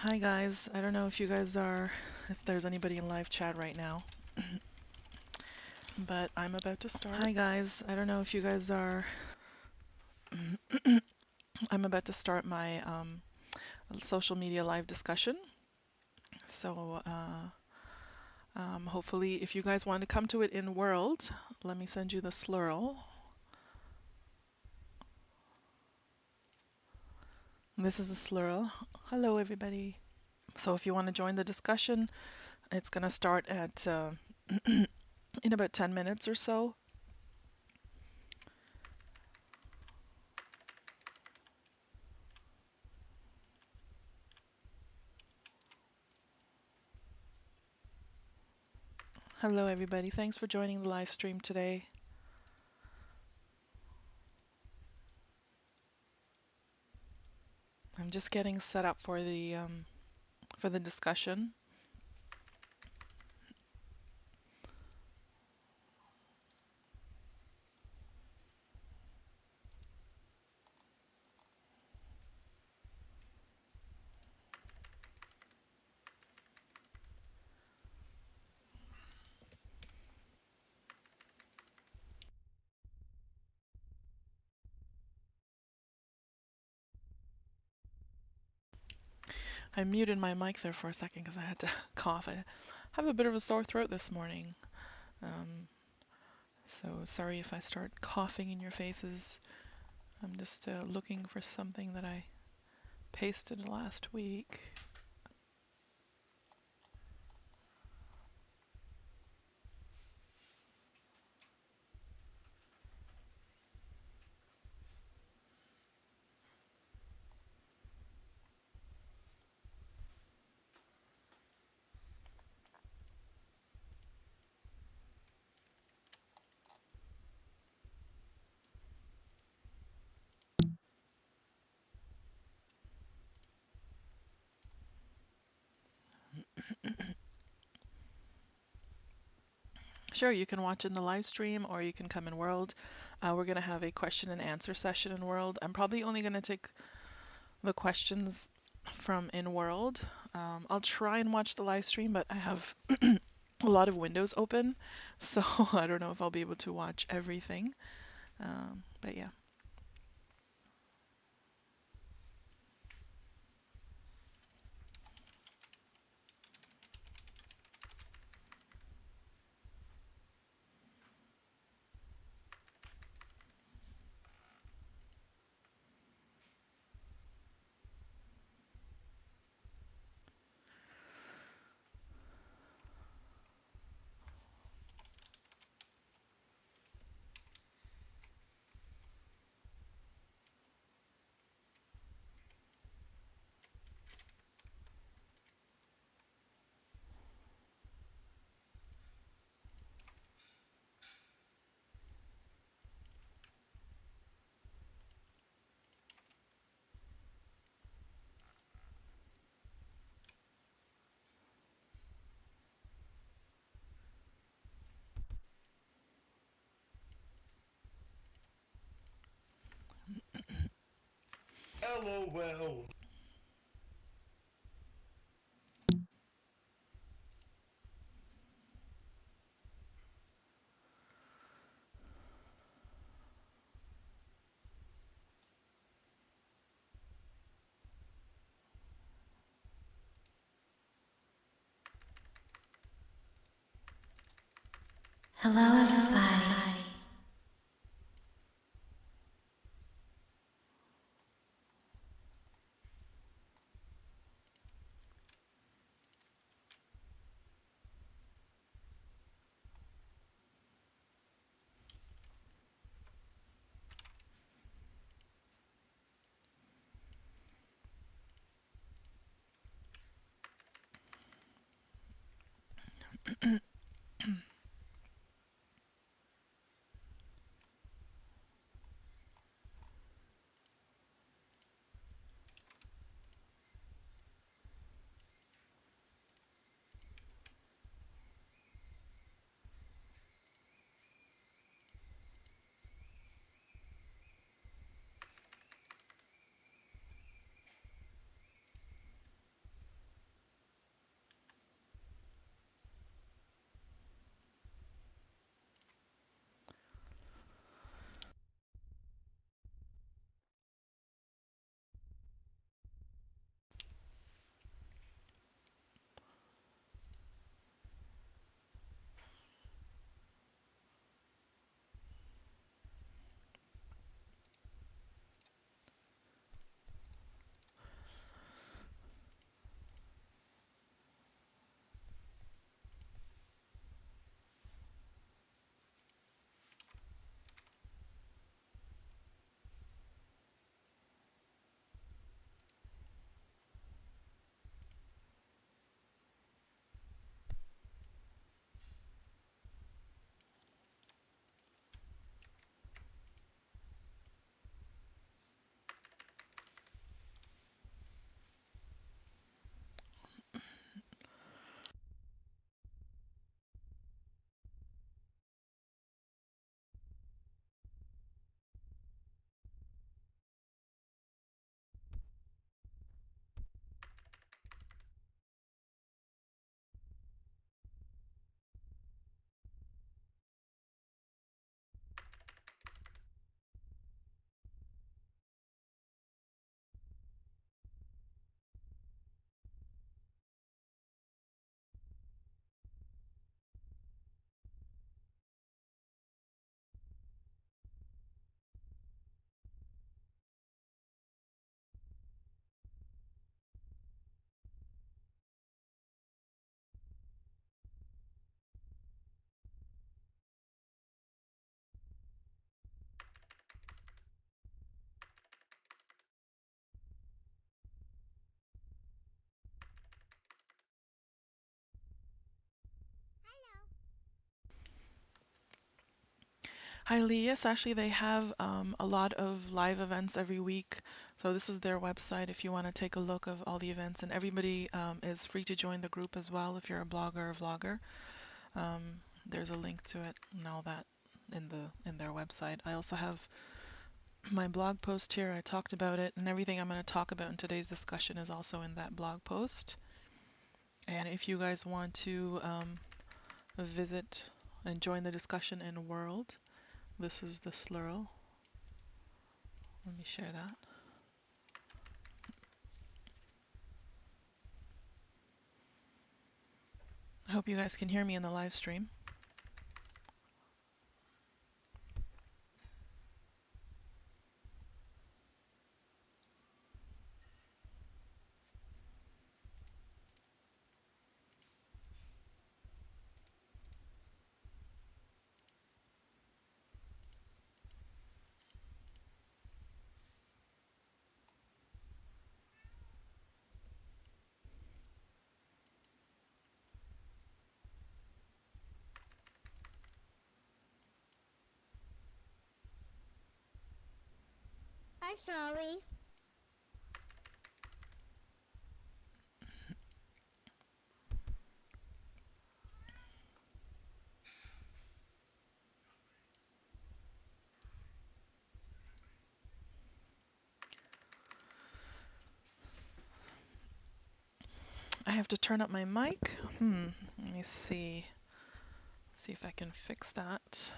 Hi guys, I don't know if you guys are, if there's anybody in live chat right now, but I'm about to start. Hi guys, I don't know if you guys are, I'm about to start my social media live discussion. So hopefully if you guys want to come to it in world, let me send you the slurl. This is a slurl. Hello everybody. So if you want to join the discussion, it's going to start at in about 10 minutes or so. Hello everybody. Thanks for joining the live stream today. I'm just getting set up for the discussion. I muted my mic there for a second because I had to cough. I have a bit of a sore throat this morning. Um, so sorry if I start coughing in your faces. I'm just looking for something that I pasted last week. Sure, you can watch in the live stream or you can come in World. We're going to have a question and answer session in World. I'm probably only going to take the questions from in World. I'll try and watch the live stream, but I have a lot of windows open, so I don't know if I'll be able to watch everything. But yeah. LOL. Hello, everybody. Hi, Lee. Yes, actually, they have a lot of live events every week. So this is their website if you want to take a look of all the events. And everybody is free to join the group as well if you're a blogger or vlogger. There's a link to it and all that in their website. I also have my blog post here. I talked about it, and everything I'm going to talk about in today's discussion is also in that blog post. And if you guys want to visit and join the discussion in World, this is the slurl. Let me share that. I hope you guys can hear me in the live stream. I'm sorry. I have to turn up my mic. Let me see. See if I can fix that.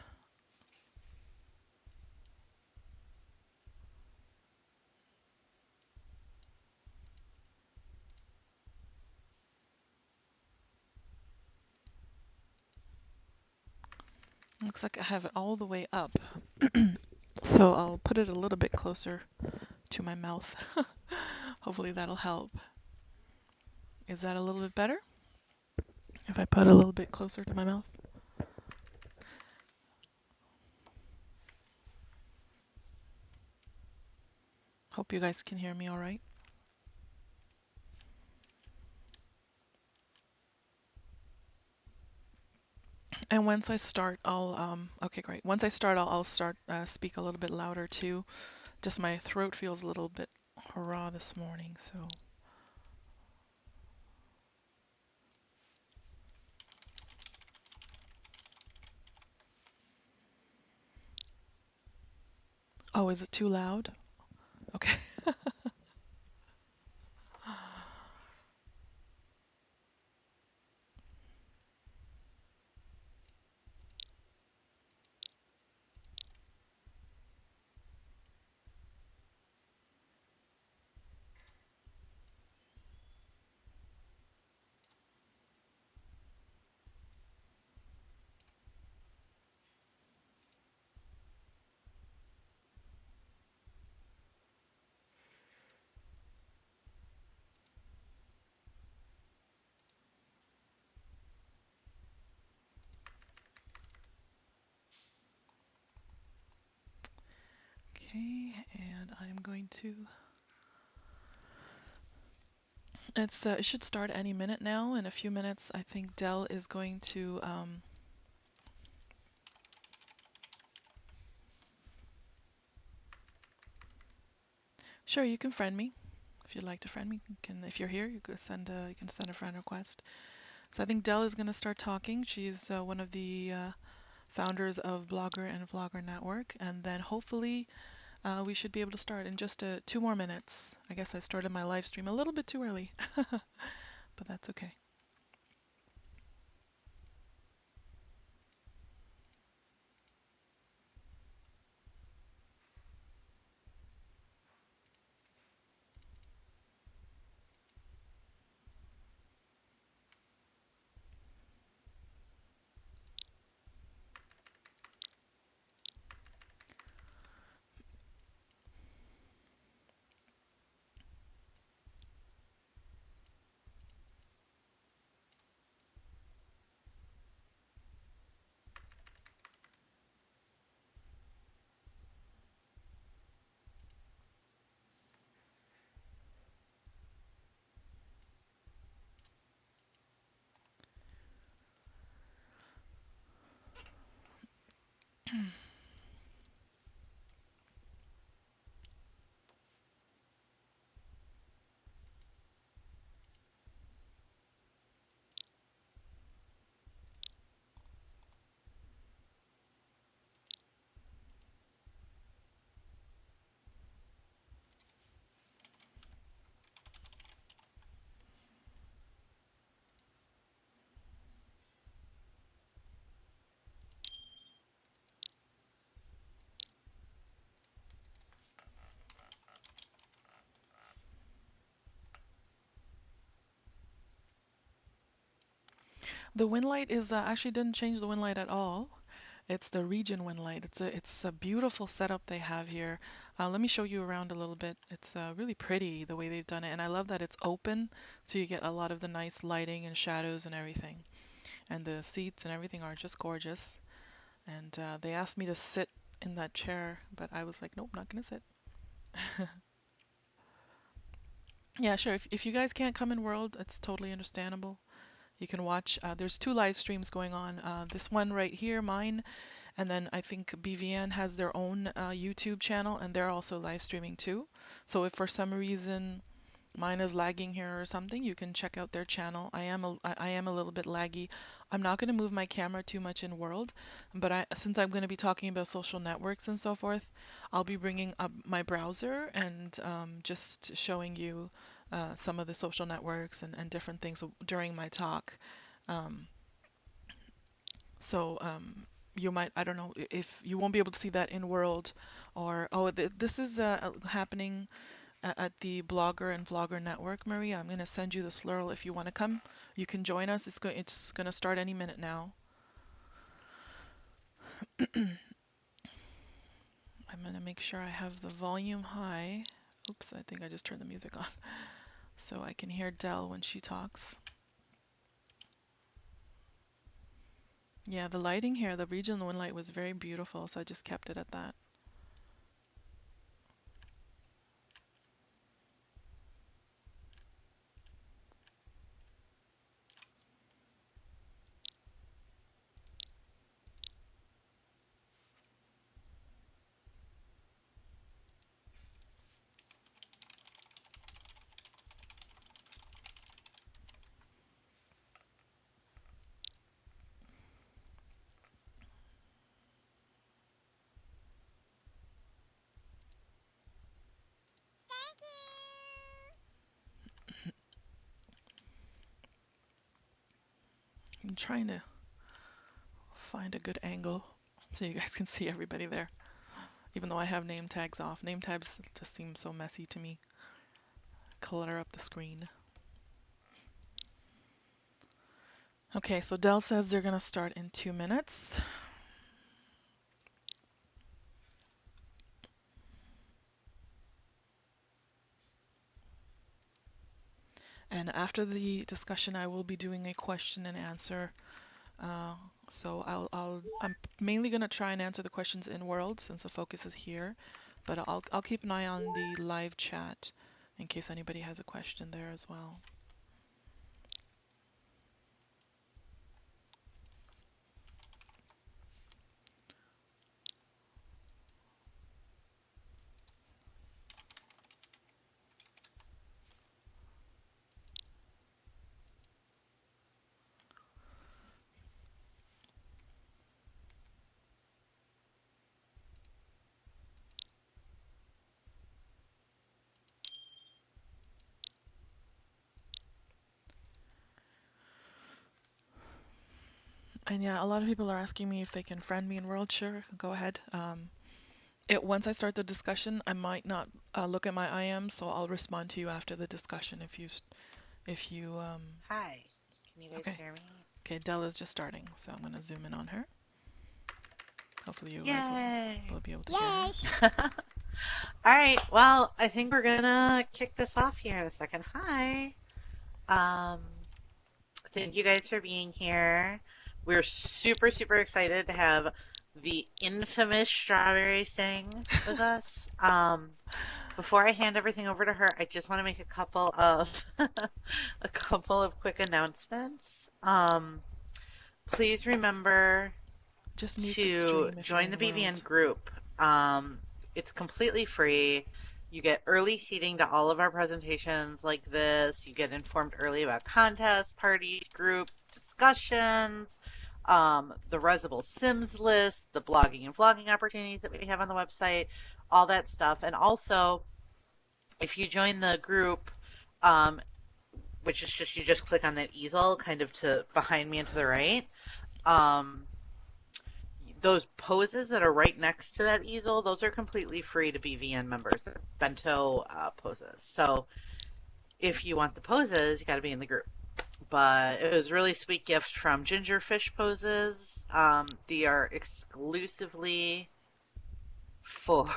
Looks like I have it all the way up. So I'll put it a little bit closer to my mouth. Hopefully that'll help. Is that a little bit better? If I put it a little bit closer to my mouth? Hope you guys can hear me all right. And once I start, okay, great. Once I start, I'll start speak a little bit louder too. Just my throat feels a little bit raw this morning, so. Oh, is it too loud? Okay. Okay, and I'm going to. It should start any minute now. In a few minutes, I think Dell is going to. Sure, you can friend me if you'd like to friend me. If you're here, you can send a friend request. So I think Dell is going to start talking. She's one of the founders of Blogger and Vlogger Network, and then hopefully we should be able to start in just 2 more minutes. I guess I started my live stream a little bit too early, but that's okay. The wind light is actually didn't change the wind light at all. It's the region wind light. It's a beautiful setup they have here. Let me show you around a little bit. It's really pretty the way they've done it, and I love that it's open, so you get a lot of the nice lighting and shadows and everything. And the seats and everything are just gorgeous. And they asked me to sit in that chair, but I was like, nope, not gonna sit. Yeah, sure. If you guys can't come in World, it's totally understandable. You can watch. There's two live streams going on. This one right here, mine, and then I think BVN has their own YouTube channel, and they're also live streaming too. So if for some reason mine is lagging here or something, you can check out their channel. I am a little bit laggy. I'm not going to move my camera too much in World, but since I'm going to be talking about social networks and so forth, I'll be bringing up my browser and just showing you some of the social networks and different things during my talk. Um, so you might, I don't know if you won't be able to see that in World, or oh, this is happening at the Blogger and Vlogger Network, Maria. I'm going to send you the slurl if you want to come. You can join us. It's going to start any minute now. I'm going to make sure I have the volume high. Oops, I think I just turned the music on so I can hear Dell when she talks. Yeah, the lighting here, the regional wind light was very beautiful, so I just kept it at that. I'm trying to find a good angle so you guys can see everybody there, even though I have name tags off. Name tags just seem so messy to me. Clutter up the screen. Okay, so Dell says they're going to start in 2 minutes. And after the discussion, I will be doing a question and answer. Uh, so I'm mainly going to try and answer the questions in World since the focus is here, but I'll keep an eye on the live chat in case anybody has a question there as well. And yeah, a lot of people are asking me if they can friend me in World. Sure, go ahead. Once I start the discussion, I might not look at my IM, so I'll respond to you after the discussion if you. Hi, can you guys Okay. hear me? Okay, Della's just starting, so I'm gonna zoom in on her. Hopefully you guys will Yay! be able to hear her. All right, well, I think we're gonna kick this off here in a second. Hi. Um, Thank you guys for being here. We're super, super excited to have the infamous Strawberry sing with us. Before I hand everything over to her, I just want to make a couple of a couple of quick announcements. Please remember Just mute the to stream if you're join the in World. BVN group. It's completely free. You get early seating to all of our presentations like this. You get informed early about contests, parties, group discussions, the Resible Sims list, the blogging and vlogging opportunities that we have on the website, all that stuff. And also, if you join the group, um, which is just you just click on that easel kind of to behind me and to the right. Um, those poses that are right next to that easel, those are completely free to BVN members. They're bento poses. So if you want the poses, you got to be in the group. but it was a really sweet gift from Gingerfish Poses. They are exclusively for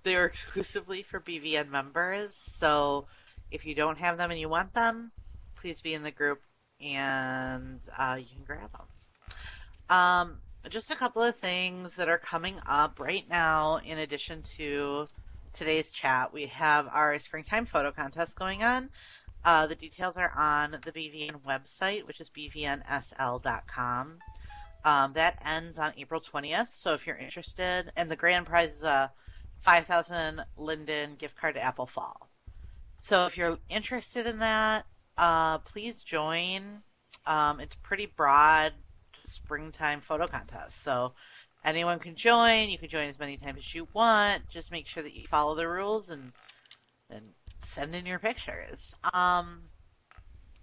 they are exclusively for BVN members. So if you don't have them and you want them, please be in the group and you can grab them. Just a couple of things that are coming up right now, in addition to today's chat. We have our springtime photo contest going on. The details are on the BVN website, which is bvnsl.com. That ends on April 20th. So if you're interested, and the grand prize is a 5,000 Linden gift card to Apple Fall. So if you're interested in that, please join. It's pretty broad springtime photo contest. So anyone can join. You can join as many times as you want. Just make sure that you follow the rules and send in your pictures.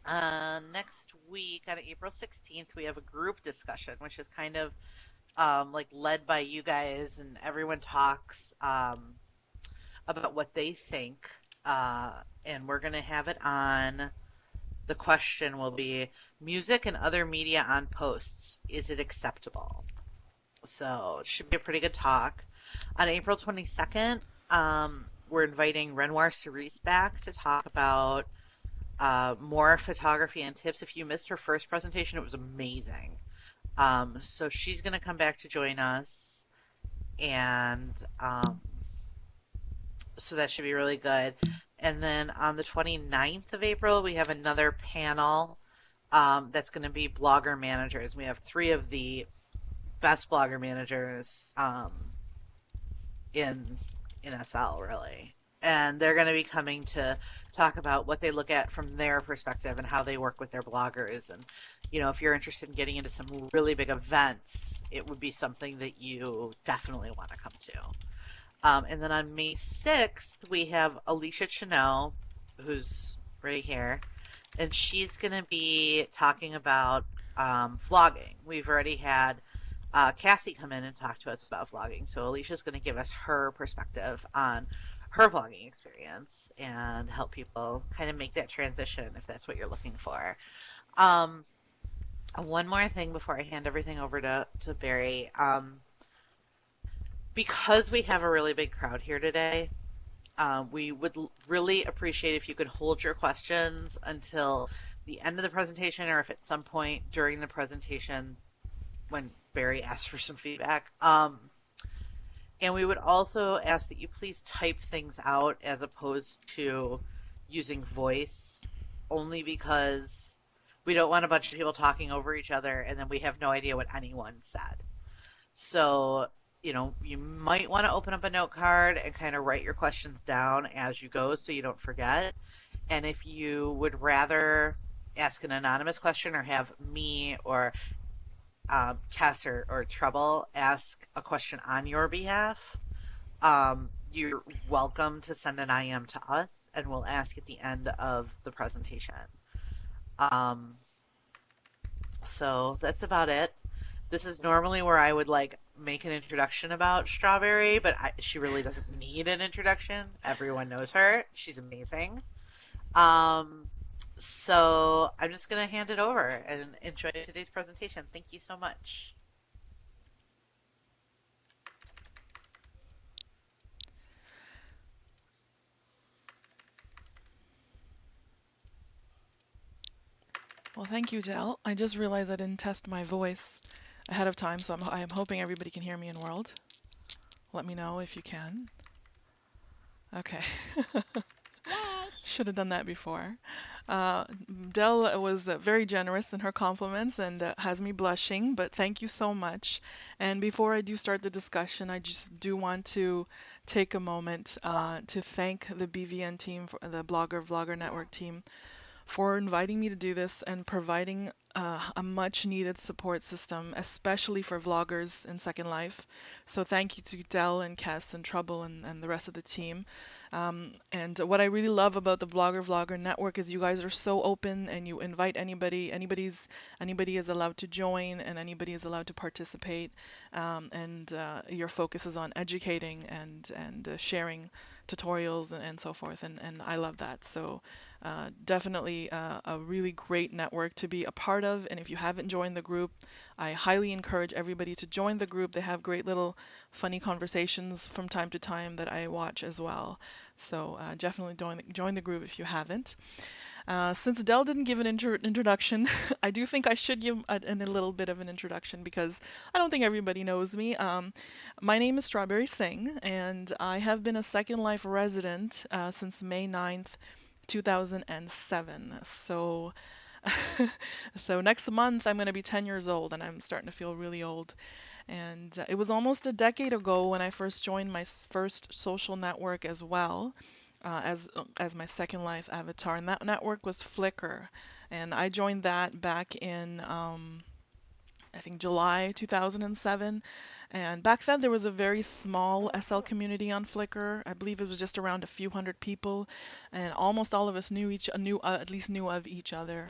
Next week on April 16th, we have a group discussion, which is kind of like led by you guys, and everyone talks about what they think. And we're going to have it on. The question will be music and other media on posts. Is it acceptable? So it should be a pretty good talk. On April 22nd, we're inviting Renoir Cerise back to talk about more photography and tips. If you missed her first presentation, it was amazing. So she's going to come back to join us, and so that should be really good. And then on the 29th of April, we have another panel that's going to be blogger managers. We have three of the best blogger managers in SL, really. And they're going to be coming to talk about what they look at from their perspective and how they work with their bloggers. And, you know, if you're interested in getting into some really big events, it would be something that you definitely want to come to. And then on May 6th, we have Alicia Chanel, who's right here, and she's going to be talking about vlogging. We've already had Cassie come in and talk to us about vlogging, so Alicia's going to give us her perspective on her vlogging experience and help people kind of make that transition if that's what you're looking for. Um, One more thing before I hand everything over to Barry. Because we have a really big crowd here today, we would really appreciate if you could hold your questions until the end of the presentation, or if at some point during the presentation when Barry asks for some feedback. And we would also ask that you please type things out as opposed to using voice, only because we don't want a bunch of people talking over each other and then we have no idea what anyone said. So, you know, you might want to open up a note card and kind of write your questions down as you go so you don't forget. And if you would rather ask an anonymous question or have me or Cass or Trouble ask a question on your behalf, you're welcome to send an IM to us and we'll ask at the end of the presentation. Um, so that's about it. This is normally where I would like make an introduction about Strawberry, but she really doesn't need an introduction. Everyone knows her. She's amazing. Um, so I'm just gonna hand it over and enjoy today's presentation. Thank you so much. Well, thank you, Del. I just realized I didn't test my voice ahead of time, so I'm hoping everybody can hear me in World. Let me know if you can. Okay. Should have done that before. Uh, Del was very generous in her compliments and has me blushing, but thank you so much. And before I do start the discussion, I just do want to take a moment to thank the BVN team, for the Blogger Vlogger Network team, for inviting me to do this and providing a much needed support system, especially for vloggers in Second Life. So thank you to Dell and Kess and Trouble and the rest of the team. And what I really love about the Blogger Vlogger Network is you guys are so open and you invite anybody. Anybody is allowed to join and anybody is allowed to participate. And your focus is on educating and sharing tutorials and so forth, and I love that. So definitely a really great network to be a part of. And if you haven't joined the group, I highly encourage everybody to join the group. They have great little funny conversations from time to time that I watch as well. So definitely join the group if you haven't. Since Dell didn't give an introduction, I do think I should give a little bit of an introduction because I don't think everybody knows me. My name is Strawberry Singh, and I have been a Second Life resident since May 9th, 2007. So, so next month I'm going to be 10 years old, and I'm starting to feel really old. And it was almost a decade ago when I first joined my first social network as well, as my Second Life avatar, and that network was Flickr, and I joined that back in I think July 2007. And back then there was a very small SL community on Flickr. I believe it was just around a few hundred people, and almost all of us knew at least knew of each other.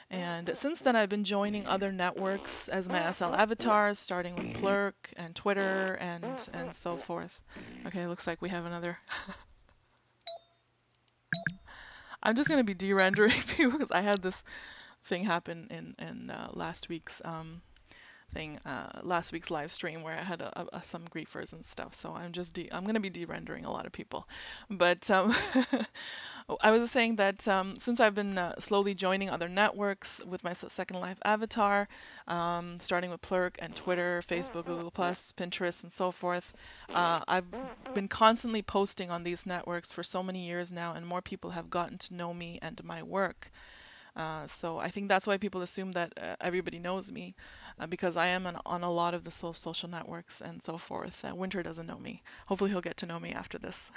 And since then, I've been joining other networks as my SL avatars, starting with Plurk and Twitter and so forth. Okay, looks like we have another. I'm just gonna be de-rendering people because I had this thing happen in last week's live stream where I had some griefers and stuff. So I'm gonna be de-rendering a lot of people, but I was saying that since I've been slowly joining other networks with my Second Life avatar, starting with Plurk and Twitter, Facebook, Google Plus, Pinterest, and so forth, I've been constantly posting on these networks for so many years now, and more people have gotten to know me and my work. So I think that's why people assume that everybody knows me, because I am on a lot of the social networks and so forth. Winter doesn't know me. Hopefully he'll get to know me after this.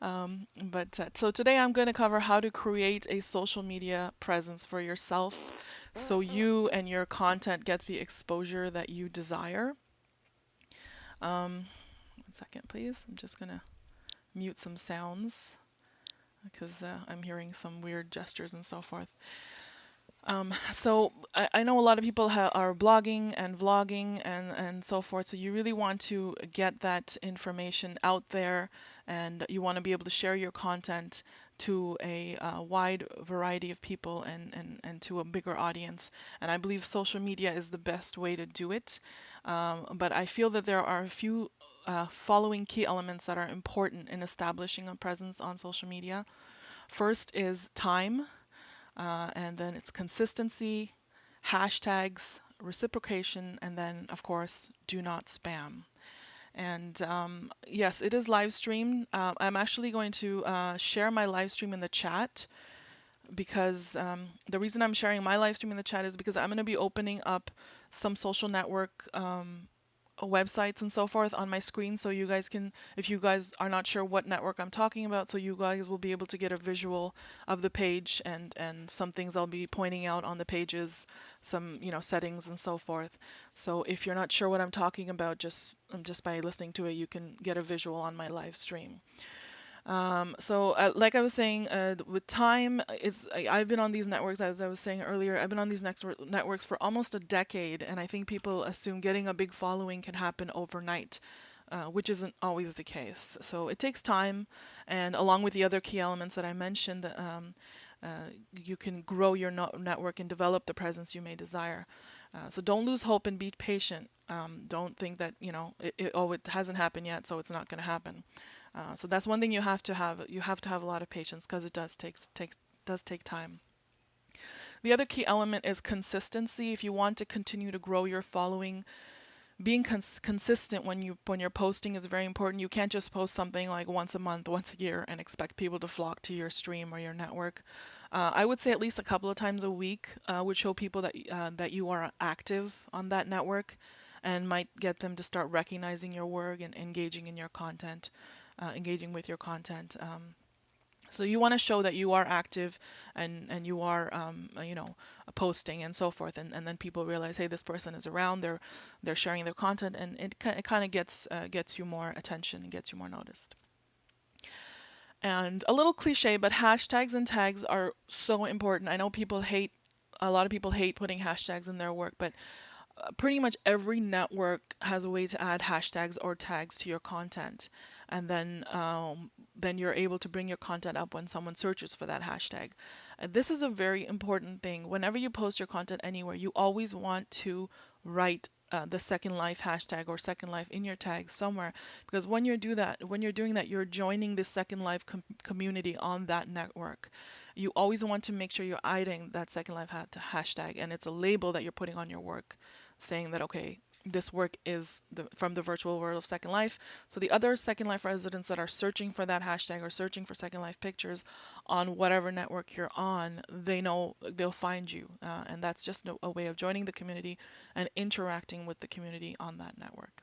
But so today I'm going to cover how to create a social media presence for yourself so you and your content get the exposure that you desire. One second, please. I'm just going to mute some sounds because I'm hearing some weird gestures and so forth. So I know a lot of people are blogging and vlogging and so forth. So you really want to get that information out there, and you want to be able to share your content to a wide variety of people and to a bigger audience. And I believe social media is the best way to do it. But I feel that there are a few following key elements that are important in establishing a presence on social media. First is time, and then it's consistency, hashtags, reciprocation, and then, of course, do not spam. And yes, it is live streamed. I'm actually going to share my live stream in the chat because the reason I'm sharing my live stream in the chat is because I'm going to be opening up some social network websites and so forth on my screen, so you guys can, if you guys are not sure what network I'm talking about, so you guys will be able to get a visual of the page and some things I'll be pointing out on the pages, some settings and so forth. So if you're not sure what I'm talking about, just by listening to it, you can get a visual on my live stream. So like I was saying, with time, I've been on these networks, as I was saying earlier, I've been on these networks for almost a decade, and I think people assume getting a big following can happen overnight, which isn't always the case. So it takes time, and along with the other key elements that I mentioned, uh, you can grow your network and develop the presence you may desire. So don't lose hope and be patient. Don't think that, it hasn't happened yet, so it's not going to happen. So that's one thing you have to have. You have to have a lot of patience because it does take time. The other key element is consistency. If you want to continue to grow your following, being consistent when you're posting is very important. You can't just post something like once a month, once a year, and expect people to flock to your stream or your network. I would say at least a couple of times a week would show people that you are active on that network, and might get them to start recognizing your work and engaging in your content, engaging with your content. So you want to show that you are active and you are posting and so forth, and then people realize, hey, this person is around, they're sharing their content, and it kind of gets you more attention and gets you more noticed. And a little cliche, but hashtags and tags are so important. I know a lot of people hate putting hashtags in their work, but pretty much every network has a way to add hashtags or tags to your content, and then you're able to bring your content up when someone searches for that hashtag. This is a very important thing. Whenever you post your content anywhere, you always want to write the Second Life hashtag or Second Life in your tag somewhere, because when you're doing that, you're joining the Second Life community on that network. You always want to make sure you're adding that Second Life hashtag, and it's a label that you're putting on your work saying that, okay, this work is from the virtual world of Second Life. So the other Second Life residents that are searching for that hashtag or searching for Second Life pictures on whatever network you're on, they know they'll find you. And that's just a way of joining the community and interacting with the community on that network.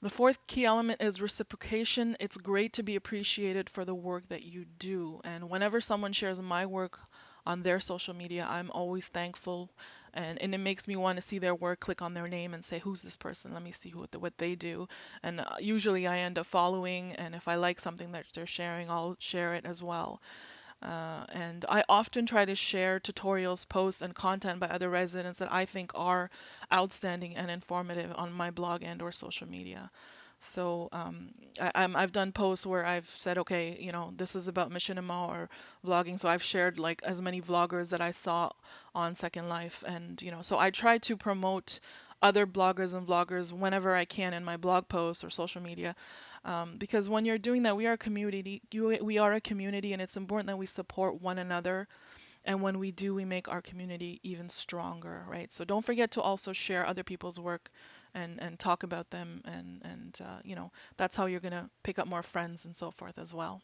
The fourth key element is reciprocation. It's great to be appreciated for the work that you do. And whenever someone shares my work on their social media, I'm always thankful. And it makes me want to see their work, click on their name, and say, who's this person? Let me see what they do. And usually I end up following. And if I like something that they're sharing, I'll share it as well. And I often try to share tutorials, posts, and content by other residents that I think are outstanding and informative on my blog and or social media. So I've done posts where I've said, okay, this is about machinima or vlogging. So I've shared like as many vloggers that I saw on Second Life, and so I try to promote other bloggers and vloggers whenever I can in my blog posts or social media, because when you're doing that, we are a community. We are a community, and it's important that we support one another. And when we do, we make our community even stronger, right? So don't forget to also share other people's work and talk about them, and that's how you're gonna pick up more friends and so forth as well.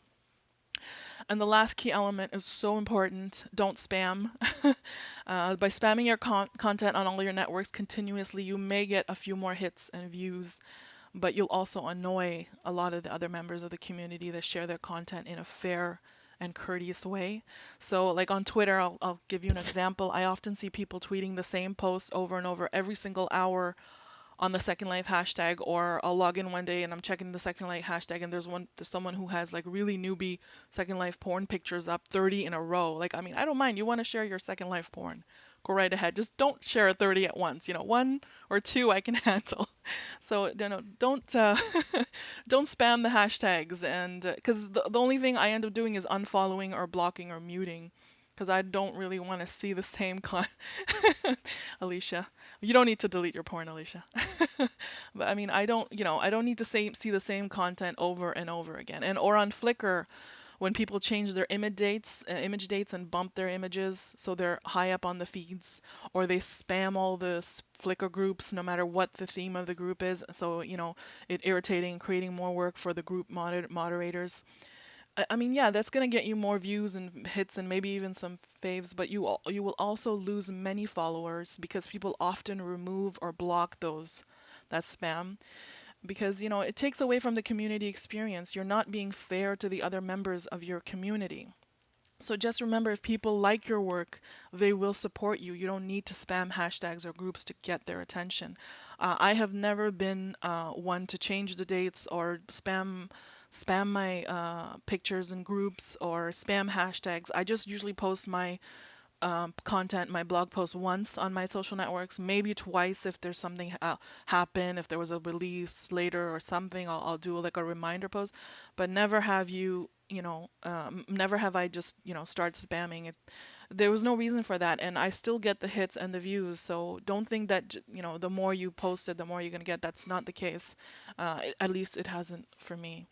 And the last key element is so important. Don't spam. By spamming your content on all your networks continuously, you may get a few more hits and views, but you'll also annoy a lot of the other members of the community that share their content in a fair and courteous way. So, like on Twitter, I'll give you an example. I often see people tweeting the same post over and over every single hour on the Second Life hashtag, or I'll log in one day and I'm checking the Second Life hashtag, and there's someone who has like really newbie Second Life porn pictures up 30 in a row. Like, I mean, I don't mind. You want to share your Second Life porn, go right ahead. Just don't share 30 at once. One or two I can handle. So don't don't spam the hashtags, and because the only thing I end up doing is unfollowing or blocking or muting, because I don't really want to see the same Alicia. You don't need to delete your porn, Alicia. But I mean, I don't need to see the same content over and over again. And or on Flickr, when people change their image dates and bump their images so they're high up on the feeds, or they spam all the Flickr groups no matter what the theme of the group is. So, it irritating, creating more work for the group moderators. I mean, yeah, that's gonna get you more views and hits and maybe even some faves, but you will also lose many followers because people often remove or block those that spam, because it takes away from the community experience. You're not being fair to the other members of your community. So just remember, if people like your work, they will support you. You don't need to spam hashtags or groups to get their attention. I have never been one to change the dates or spam my pictures in groups or spam hashtags. I just usually post my content, my blog post once on my social networks, maybe twice if there's something happen, if there was a release later or something, I'll do like a reminder post, but never have I just, start spamming it. There was no reason for that, and I still get the hits and the views, so don't think that, the more you post it, the more you're gonna get. That's not the case. At least it hasn't for me.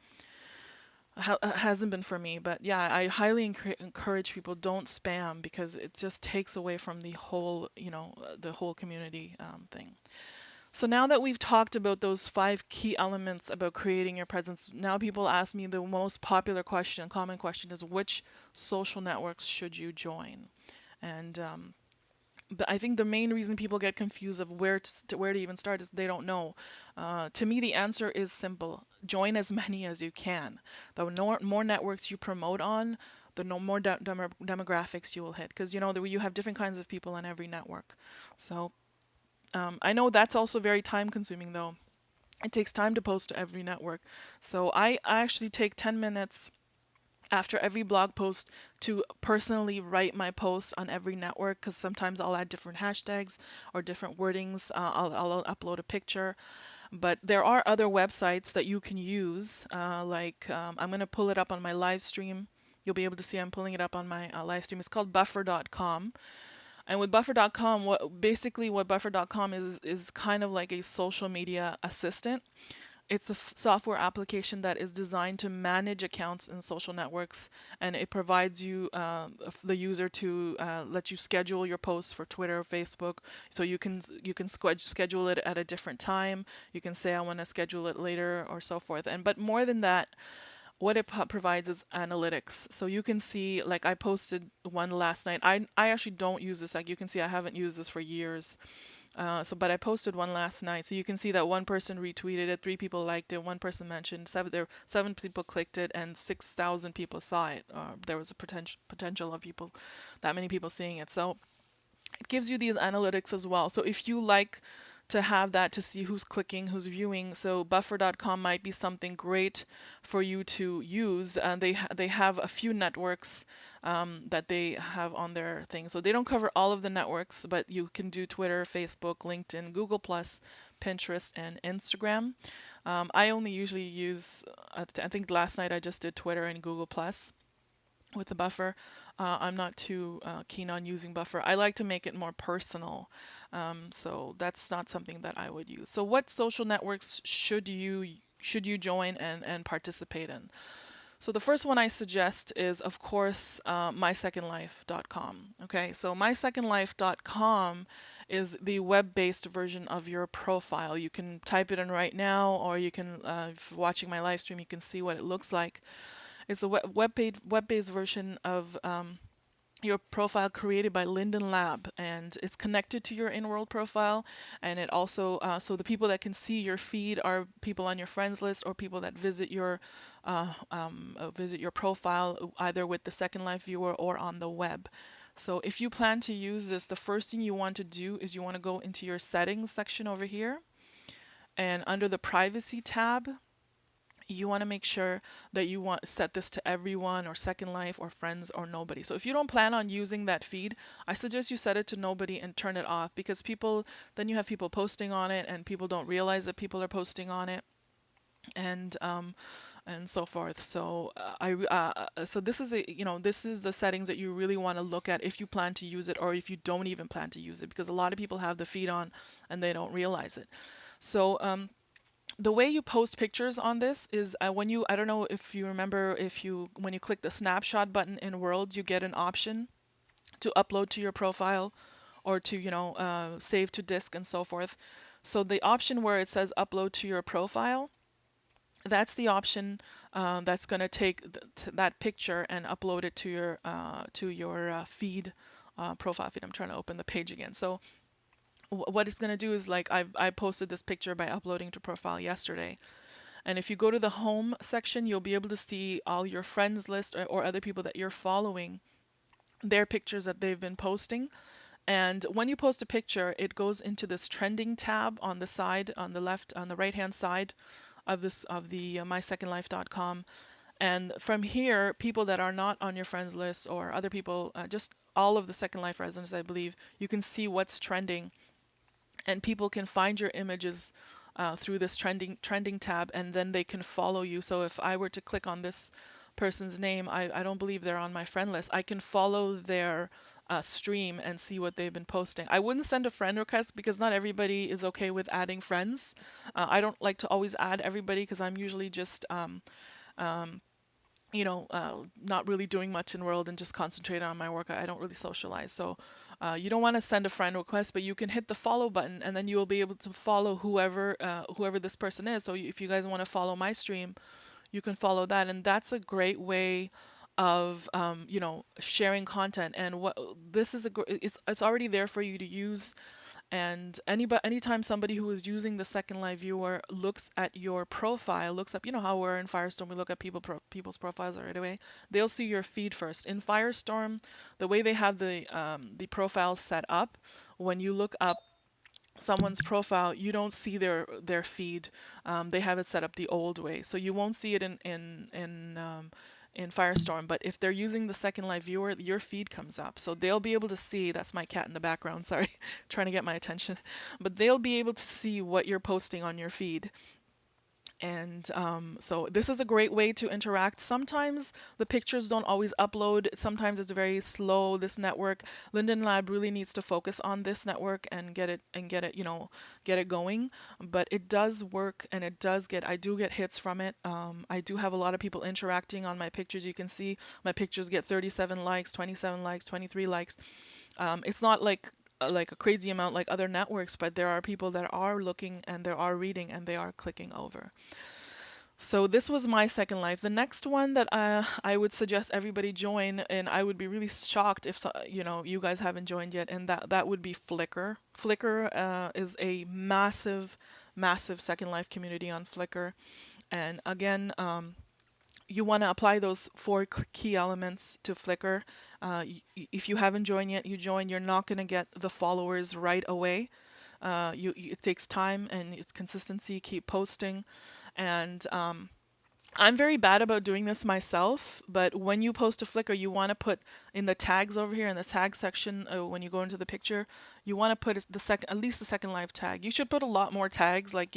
Hasn't been for me, but yeah, I highly encourage people, don't spam, because it just takes away from the whole community thing. So now that we've talked about those five key elements about creating your presence, now people ask me the most popular question, common question is, which social networks should you join? And but I think the main reason people get confused of where to even start is they don't know. To me, the answer is simple: join as many as you can. The more networks you promote on, the no more demographics you will hit, because you have different kinds of people on every network. So I know that's also very time consuming though. It takes time to post to every network. So I actually take 10 minutes after every blog post to personally write my post on every network because sometimes I'll add different hashtags or different wordings. I'll upload a picture. But there are other websites that you can use, I'm going to pull it up on my live stream. You'll be able to see I'm pulling it up on my live stream. It's called buffer.com. And with buffer.com, what buffer.com is kind of like a social media assistant. It's a software application that is designed to manage accounts in social networks, and it provides you the user to let you schedule your posts for Twitter or Facebook. So you can schedule it at a different time. You can say I want to schedule it later or so forth. And but more than that, what it provides is analytics. So you can see, like I posted one last night. I actually don't use this. Like you can see, I haven't used this for years. But I posted one last night, so you can see that one person retweeted it, three people liked it, one person mentioned, seven people clicked it, and 6,000 people saw it. There was a potential of that many people seeing it. So it gives you these analytics as well. So if you like to have that to see who's clicking, who's viewing, so buffer.com might be something great for you to use. They have a few networks that they have on their thing. So they don't cover all of the networks, but you can do Twitter, Facebook, LinkedIn, Google Plus, Pinterest, and Instagram. I only usually use, I think last night I just did Twitter and Google Plus with the buffer. I'm not too keen on using buffer. I like to make it more personal. So that's not something that I would use. So what social networks should you join and participate in? So the first one I suggest is, of course, mysecondlife.com. Okay, so mysecondlife.com is the web-based version of your profile. You can type it in right now, or you can, if you're watching my live stream, you can see what it looks like. It's a web-based version of your profile created by Linden Lab, and it's connected to your in-world profile. And it also, so the people that can see your feed are people on your friends list or people that visit your profile either with the Second Life viewer or on the web. So if you plan to use this, the first thing you want to do is you want to go into your settings section over here, and under the privacy tab, you want to make sure that you want set this to everyone or Second Life or friends or nobody. So if you don't plan on using that feed, I suggest you set it to nobody and turn it off, because then you have people posting on it and people don't realize that people are posting on it, and so forth. So this is this is the settings that you really want to look at if you plan to use it, or if you don't even plan to use it, because a lot of people have the feed on and they don't realize it. So the way you post pictures on this is I don't know if you remember, when you click the snapshot button in World, you get an option to upload to your profile or to, save to disk and so forth. So the option where it says upload to your profile, that's the option that's going to take that picture and upload it to your feed, profile feed. I'm trying to open the page again. So what it's going to do is, like, I posted this picture by uploading to profile yesterday. And if you go to the home section, you'll be able to see all your friends list, or other people that you're following, their pictures that they've been posting. And when you post a picture, it goes into this trending tab on the side, on the left, on the right hand side of the mysecondlife.com. And from here, people that are not on your friends list or other people, just all of the Second Life residents, I believe, you can see what's trending, and people can find your images through this trending tab, and then they can follow you. So if I were to click on this person's name, I don't believe they're on my friend list. I can follow their stream and see what they've been posting. I wouldn't send a friend request because not everybody is okay with adding friends. I don't like to always add everybody because I'm usually just um, not really doing much in world and just concentrating on my work. I don't really socialize. So you don't want to send a friend request, but you can hit the follow button, and then you will be able to follow whoever this person is. So if you guys want to follow my stream, you can follow that, and that's a great way of sharing content. And what this is it's already there for you to use. And anytime somebody who is using the Second Life viewer looks at your profile, looks up, you know how we're in Firestorm, we look at people's profiles right away. They'll see your feed first. In Firestorm, the way they have the profiles set up, when you look up someone's profile, you don't see their feed. They have it set up the old way, so you won't see it in Firestorm, but if they're using the Second Life viewer, your feed comes up. So they'll be able to see, that's my cat in the background, sorry, trying to get my attention, but they'll be able to see what you're posting on your feed. And so this is a great way to interact. Sometimes the pictures don't always upload. Sometimes it's very slow, this network. Linden Lab really needs to focus on this network and get it going. But it does work and I do get hits from it. I do have a lot of people interacting on my pictures. You can see my pictures get 37 likes, 27 likes, 23 likes. It's not like a crazy amount like other networks, but there are people that are looking and they are reading and they are clicking over. So this was my Second Life. The next one that I would suggest everybody join, and I would be really shocked if you guys haven't joined yet, and that would be Flickr. Flickr is a massive, massive Second Life community on Flickr, and again, you want to apply those four key elements to Flickr. If you haven't joined yet, you join. You're not going to get the followers right away. It takes time and it's consistency. Keep posting, and I'm very bad about doing this myself, but when you post to Flickr, you want to put in the tags over here in the tag section when you go into the picture, you want to put at least the Second Life tag. You should put a lot more tags like,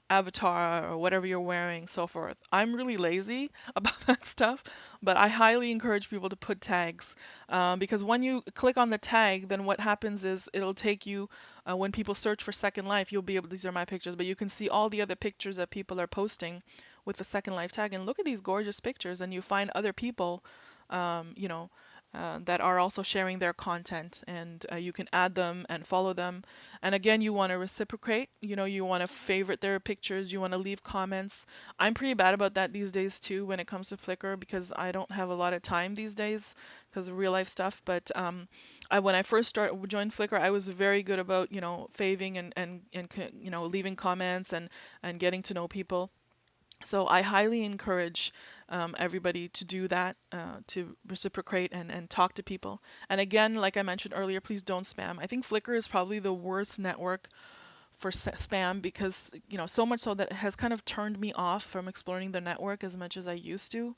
avatar or whatever you're wearing, so forth. I'm really lazy about that stuff, but I highly encourage people to put tags because when you click on the tag, then what happens is it'll take you, when people search for Second Life, you'll be able, these are my pictures, but you can see all the other pictures that people are posting with the Second Life tag and look at these gorgeous pictures and you find other people um, you know that are also sharing their content and you can add them and follow them. And again, you want to reciprocate, you want to favorite their pictures, you want to leave comments. I'm pretty bad about that these days too when it comes to Flickr because I don't have a lot of time these days because of real life stuff. But when I first joined Flickr, I was very good about faving and leaving comments and getting to know people. So I highly encourage everybody to do that, to reciprocate and talk to people. And again, like I mentioned earlier, please don't spam. I think Flickr is probably the worst network for spam because, so much so that it has kind of turned me off from exploring the network as much as I used to.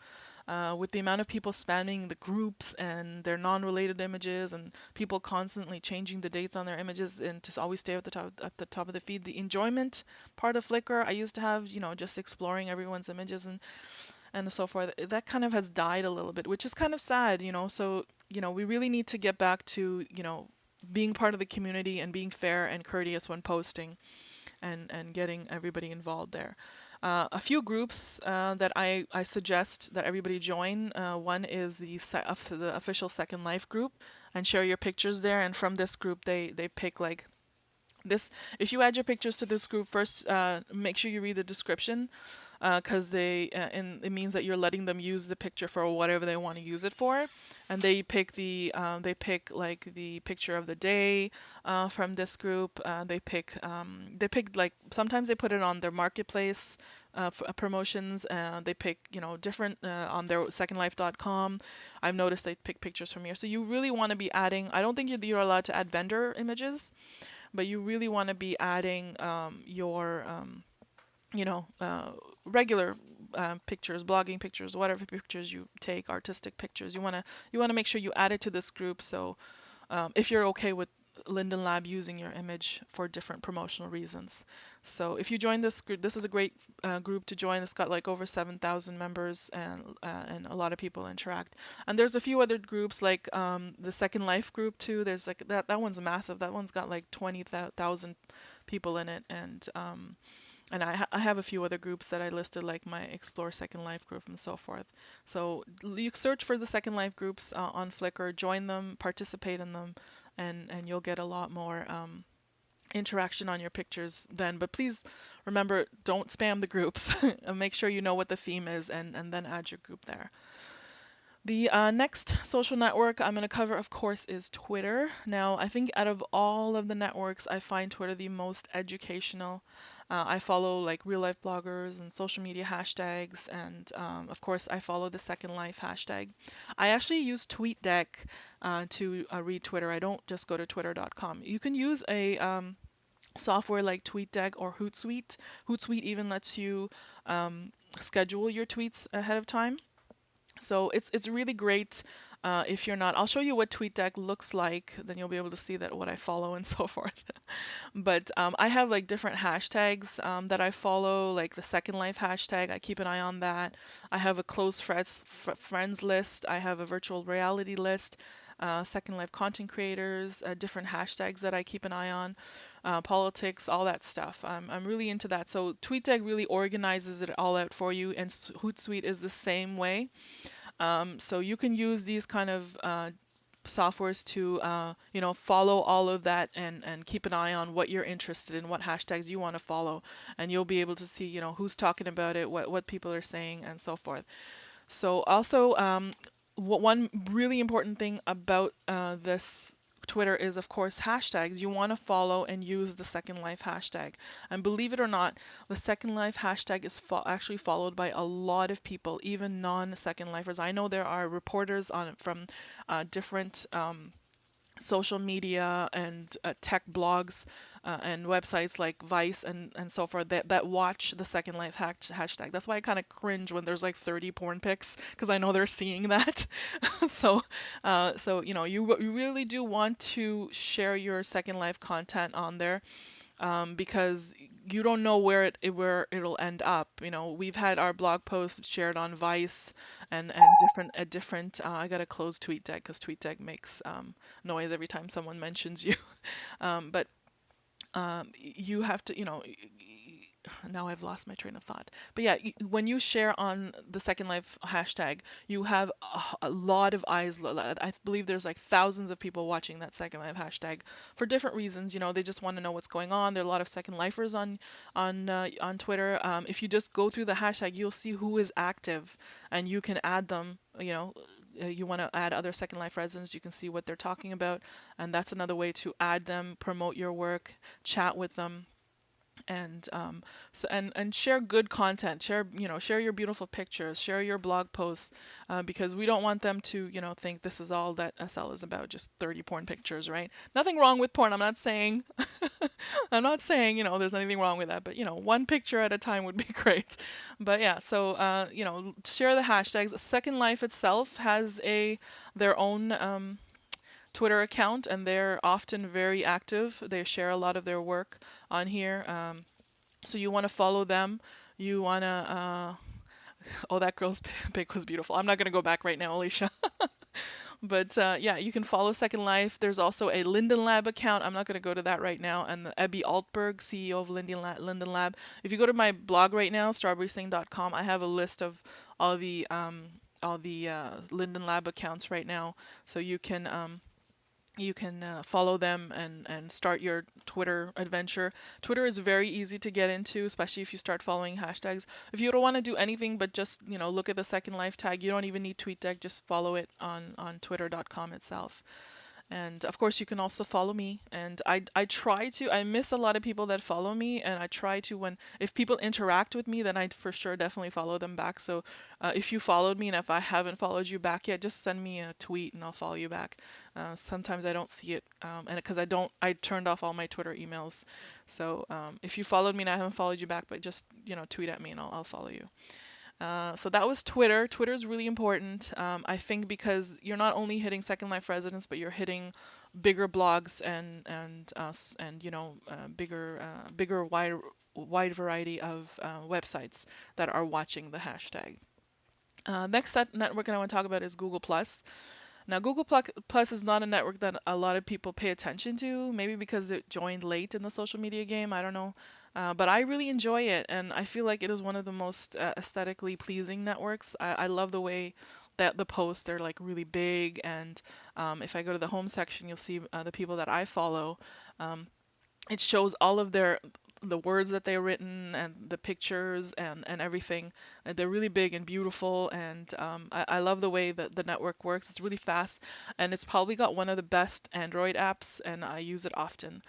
With the amount of people spamming the groups and their non-related images and people constantly changing the dates on their images and to always stay at the top of the feed. The enjoyment part of Flickr I used to have, just exploring everyone's images and so forth. That kind of has died a little bit, which is kind of sad. So, we really need to get back to, being part of the community and being fair and courteous when posting and getting everybody involved there. A few groups that I suggest that everybody join. One is the official Second Life group and share your pictures there. And from this group, they pick like this. If you add your pictures to this group first, make sure you read the description because and it means that you're letting them use the picture for whatever they want to use it for, and they pick like the picture of the day from this group. They pick like sometimes they put it on their marketplace promotions. They pick different on their secondlife.com. I've noticed they pick pictures from here, so you really want to be adding. I don't think you're allowed to add vendor images, but you really want to be adding your you know, uh, regular pictures, blogging pictures, whatever pictures you take, artistic pictures. You want to make sure you add it to this group. So if you're okay with Linden Lab using your image for different promotional reasons. So if you join this group, this is a great group to join. It's got like over 7,000 members and a lot of people interact. And there's a few other groups like the Second Life group too. There's like that one's massive. That one's got like 20,000 people in it and I have a few other groups that I listed, like my Explore Second Life group and so forth. So you search for the Second Life groups on Flickr, join them, participate in them, and you'll get a lot more interaction on your pictures then. But please remember, don't spam the groups. And make sure you know what the theme is and then add your group there. The next social network I'm going to cover, of course, is Twitter. Now, I think out of all of the networks, I find Twitter the most educational. I follow like real life bloggers and social media hashtags, and of course, I follow the Second Life hashtag. I actually use TweetDeck to read Twitter. I don't just go to twitter.com. You can use a software like TweetDeck or Hootsuite. Hootsuite even lets you schedule your tweets ahead of time. So it's really great. If you're not, I'll show you what TweetDeck looks like. Then you'll be able to see that what I follow and so forth. But I have like different hashtags that I follow, like the Second Life hashtag. I keep an eye on that. I have a close friends list. I have a virtual reality list. Second Life content creators, different hashtags that I keep an eye on, politics, all that stuff. I'm really into that. So TweetDeck really organizes it all out for you, and Hootsuite is the same way. So you can use these kind of softwares to follow all of that and keep an eye on what you're interested in, what hashtags you want to follow, and you'll be able to see who's talking about it, what people are saying, and so forth. So also, one really important thing about this Twitter is, of course, hashtags. You want to follow and use the Second Life hashtag. And believe it or not, the Second Life hashtag is actually followed by a lot of people, even non-Second Lifers. I know there are reporters on it from different social media and tech blogs and websites like Vice and so forth that watch the Second Life hashtag. That's why I kind of cringe when there's like 30 porn pics because I know they're seeing that. So you really do want to share your Second Life content on there, because you don't know where it'll end up. We've had our blog posts shared on Vice and different. I gotta close TweetDeck because TweetDeck makes noise every time someone mentions you. But you have to, now I've lost my train of thought. But yeah, when you share on the Second Life hashtag, you have a lot of eyes. I believe there's like thousands of people watching that Second Life hashtag for different reasons. They just want to know what's going on. There are a lot of Second Lifers on Twitter. If you just go through the hashtag, you'll see who is active, and you can add them. You want to add other Second Life residents, you can see what they're talking about, and that's another way to add them, promote your work, chat with them, and share good content. Share your beautiful pictures, share your blog posts, because we don't want them to think this is all that SL is about, just 30 porn pictures, right? Nothing wrong with porn. I'm not saying there's anything wrong with that, but one picture at a time would be great. But yeah, so share the hashtags. Second Life itself has their own Twitter account, and they're often very active. They share a lot of their work on here. So you want to follow them. You want to, oh, that girl's pic was beautiful. I'm not going to go back right now, Alicia. But yeah, you can follow Second Life. There's also a Linden Lab account. I'm not going to go to that right now. And Ebby Altberg, CEO of Linden Lab. If you go to my blog right now, strawberrysing.com, I have a list of all the Linden Lab accounts right now. So you can follow them and start your Twitter adventure. Twitter is very easy to get into, especially if you start following hashtags. If you don't want to do anything but just look at the Second Life tag, you don't even need TweetDeck. Just follow it on twitter.com itself. And of course, you can also follow me. And I miss a lot of people that follow me. And I try to, if people interact with me, then I for sure definitely follow them back. So if you followed me and if I haven't followed you back yet, just send me a tweet and I'll follow you back. Sometimes I don't see it, and because I turned off all my Twitter emails. So if you followed me and I haven't followed you back, but just, tweet at me and I'll follow you. So that was Twitter. Twitter is really important, I think, because you're not only hitting Second Life residents, but you're hitting bigger blogs and bigger wide variety of websites that are watching the hashtag. Next network I want to talk about is Google Plus. Now, Google Plus is not a network that a lot of people pay attention to, maybe because it joined late in the social media game. I don't know. But I really enjoy it, and I feel like it is one of the most aesthetically pleasing networks. I love the way that the posts, they're like really big, and if I go to the home section, you'll see the people that I follow. Um, it shows all of the words that they've written and the pictures and everything. And they're really big and beautiful, and I love the way that the network works. It's really fast, and it's probably got one of the best Android apps, and I use it often.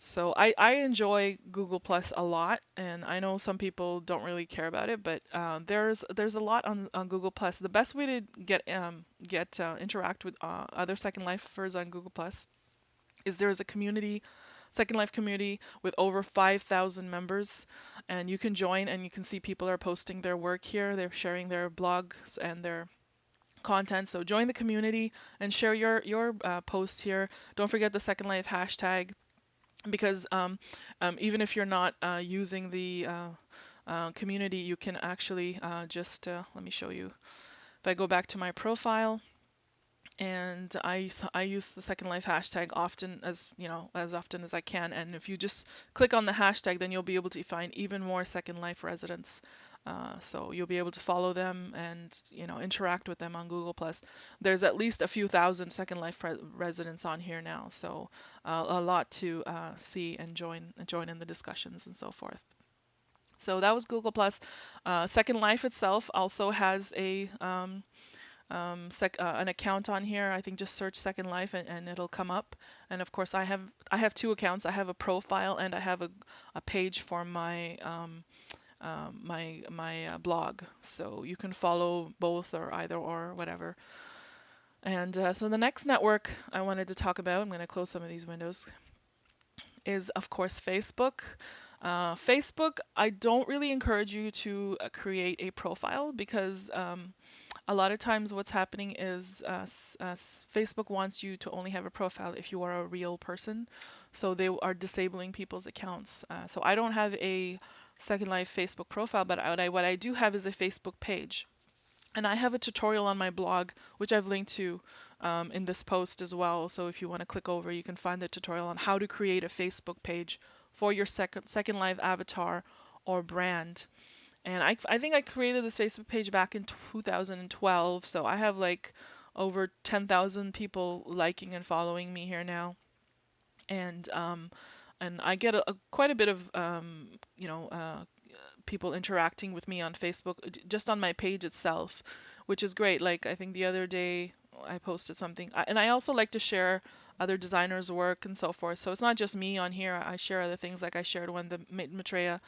So I enjoy Google Plus a lot, and I know some people don't really care about it, but there's a lot on Google Plus. The best way to interact with other Second Lifers on Google Plus is there's a community, Second Life community, with over 5,000 members, and you can join and you can see people are posting their work here. They're sharing their blogs and content. So join the community and share your post here. Don't forget the Second Life hashtag because even if you're not using the community, you can actually just let me show you. If I go back to my profile, and I use the Second Life hashtag often, as you know, as often as I can. And if you just click on the hashtag, then you'll be able to find even more Second Life residents. So you'll be able to follow them and interact with them on Google Plus. There's at least a few thousand Second Life residents on here now, so a lot to see and join in the discussions and so forth. So that was Google Plus. Second Life itself also has an account on here. I think just search Second Life and it'll come up. And of course, I have two accounts. I have a profile and I have a page for my blog. So you can follow both or either or whatever. And so the next network I wanted to talk about, I'm going to close some of these windows, is of course Facebook. Facebook, I don't really encourage you to create a profile because a lot of times what's happening is Facebook wants you to only have a profile if you are a real person. So they are disabling people's accounts. So I don't have a Second Life Facebook profile, but what I do have is a Facebook page. And I have a tutorial on my blog, which I've linked to in this post as well. So if you want to click over, you can find the tutorial on how to create a Facebook page for your Second Life avatar or brand. And I think I created this Facebook page back in 2012, so I have like over 10,000 people liking and following me here now. And I get quite a bit of people interacting with me on Facebook just on my page itself, which is great. Like I think the other day I posted something, and I also like to share other designers' work and so forth. So it's not just me on here. I share other things, like I shared when the Maitreya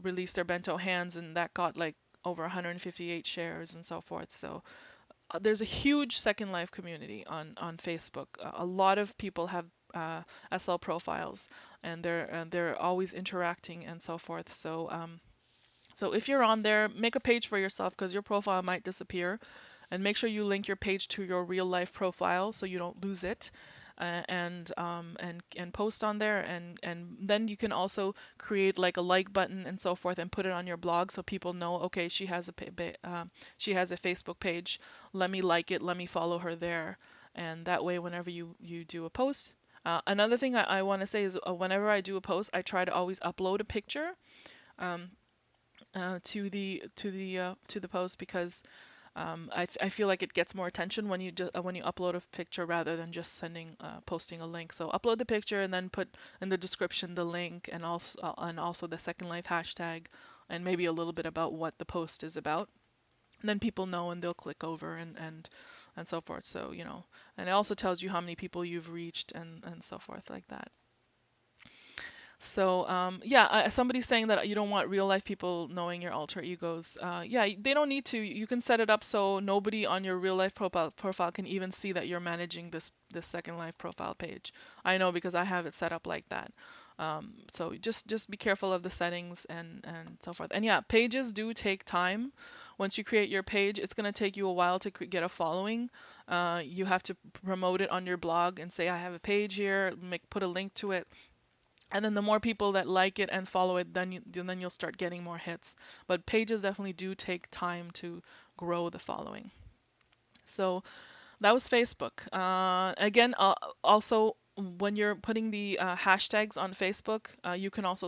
released their bento hands, and that got like over 158 shares and so forth. So there's a huge Second Life community on Facebook. A lot of people have SL profiles, and they're always interacting and so forth. So if you're on there, make a page for yourself because your profile might disappear, and make sure you link your page to your real life profile so you don't lose it. And post on there, and then you can also create like a like button and so forth and put it on your blog so people know, okay, she has a Facebook page, let me like it, let me follow her there. And that way whenever you do a post, another thing I want to say is whenever I do a post, I try to always upload a picture um, to the post, because I feel like it gets more attention when you upload a picture rather than just posting a link. So upload the picture and then put in the description the link, and also the Second Life hashtag, and maybe a little bit about what the post is about. And then people know and they'll click over and so forth. So and it also tells you how many people you've reached and so forth like that. So yeah, somebody's saying that you don't want real life people knowing your alter egos. Yeah, they don't need to. You can set it up so nobody on your real life profile can even see that you're managing this Second Life profile page. I know because I have it set up like that. So just be careful of the settings and so forth. And yeah, pages do take time. Once you create your page, it's going to take you a while to get a following. You have to promote it on your blog and say, I have a page here, put a link to it, and then the more people that like it and follow it, then you'll start getting more hits. But pages definitely do take time to grow the following. So that was Facebook. Again, also when you're putting the hashtags on Facebook, you can also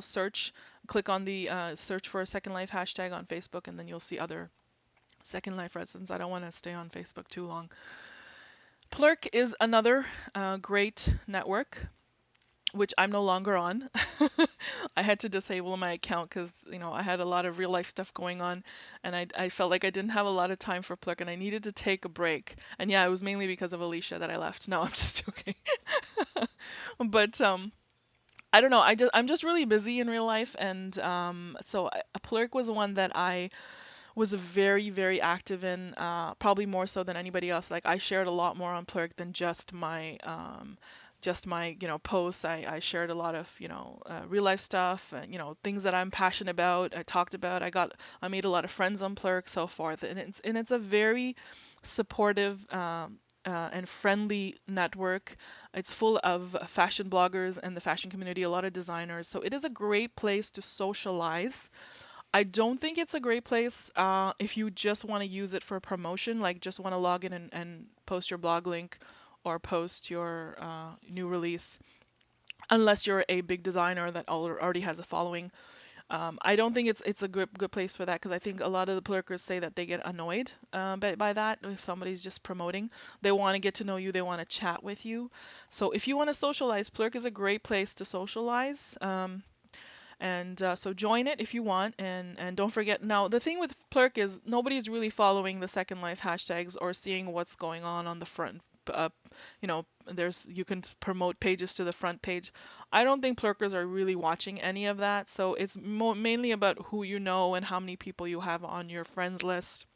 click on the search for a Second Life hashtag on Facebook, and then you'll see other Second Life residents. I don't want to stay on Facebook too long. Plurk is another great network, which I'm no longer on. I had to disable my account because I had a lot of real life stuff going on, and I felt like I didn't have a lot of time for Plurk, and I needed to take a break. And yeah, it was mainly because of Alicia that I left. No, I'm just joking. But I don't know. I'm just really busy in real life, and so Plurk was one that I was very, very active in, probably more so than anybody else. Like I shared a lot more on Plurk than just my posts. I shared a lot of real life stuff, and things that I'm passionate about. I talked about. I made a lot of friends on Plurk, so forth. And it's a very supportive and friendly network. It's full of fashion bloggers and the fashion community, a lot of designers. So it is a great place to socialize. I don't think it's a great place if you just want to use it for promotion, like just want to log in and post your blog link or post your new release, unless you're a big designer that already has a following. I don't think it's a good place for that because I think a lot of the plurkers say that they get annoyed by that if somebody's just promoting. They want to get to know you, they want to chat with you. So if you want to socialize, Plurk is a great place to socialize. And so join it if you want, and don't forget. Now the thing with Plurk is nobody's really following the Second Life hashtags or seeing what's going on the front. There's you can promote pages to the front page. I don't think Plurkers are really watching any of that, so it's mainly about who you know and how many people you have on your friends list.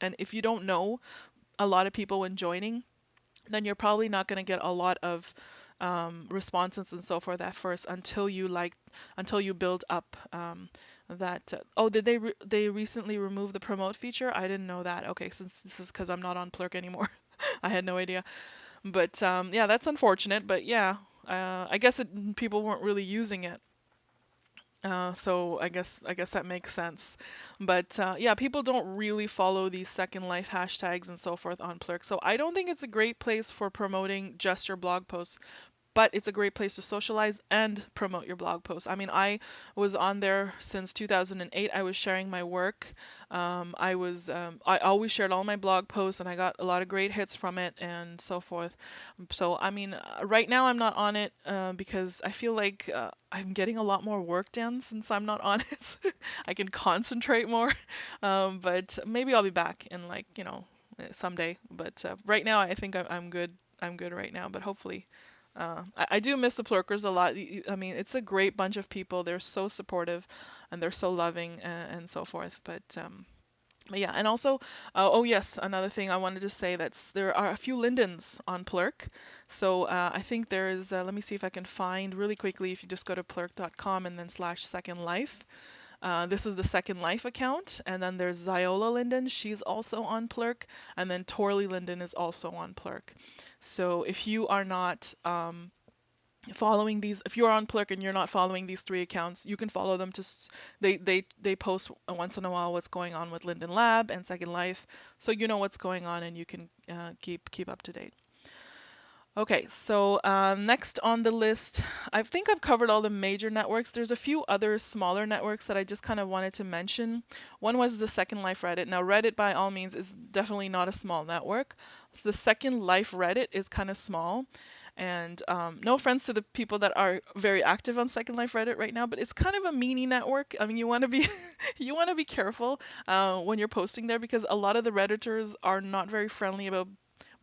And if you don't know a lot of people when joining, then you're probably not going to get a lot of responses and so forth at first until you build up that. Oh, did they recently remove the promote feature? I didn't know that. Okay, since this is because I'm not on Plurk anymore, I had no idea. But yeah, that's unfortunate. But yeah, I guess people weren't really using it. So I guess that makes sense. But yeah, people don't really follow these Second Life hashtags and so forth on Plurk. So I don't think it's a great place for promoting just your blog posts, but it's a great place to socialize and promote your blog posts. I mean, I was on there since 2008. I was sharing my work. I always shared all my blog posts, and I got a lot of great hits from it and so forth. So, I mean, right now I'm not on it because I feel like I'm getting a lot more work done since I'm not on it. I can concentrate more. But maybe I'll be back in like, someday. But right now I think I'm good. I'm good right now, but hopefully I do miss the Plurkers a lot. I mean, it's a great bunch of people. They're so supportive and they're so loving and so forth. But yeah, and also, oh yes, another thing I wanted to say that's there are a few Lindens on Plurk. So I think there is, let me see if I can find really quickly if you just go to plurk.com and then slash Second Life. This is the Second Life account, and then there's Ziola Linden. She's also on Plurk, and then Torley Linden is also on Plurk. So if you are not following these, if you're on Plurk and you're not following these three accounts, you can follow them. They post once in a while what's going on with Linden Lab and Second Life, so you know what's going on and you can keep up to date. Okay, so next on the list, I think I've covered all the major networks. There's a few other smaller networks that I just kind of wanted to mention. One was the Second Life Reddit. Now, Reddit, by all means, is definitely not a small network. The Second Life Reddit is kind of small. And no offense to the people that are very active on Second Life Reddit right now, but it's kind of a meanie network. I mean, you want to be you want to be careful when you're posting there because a lot of the Redditors are not very friendly about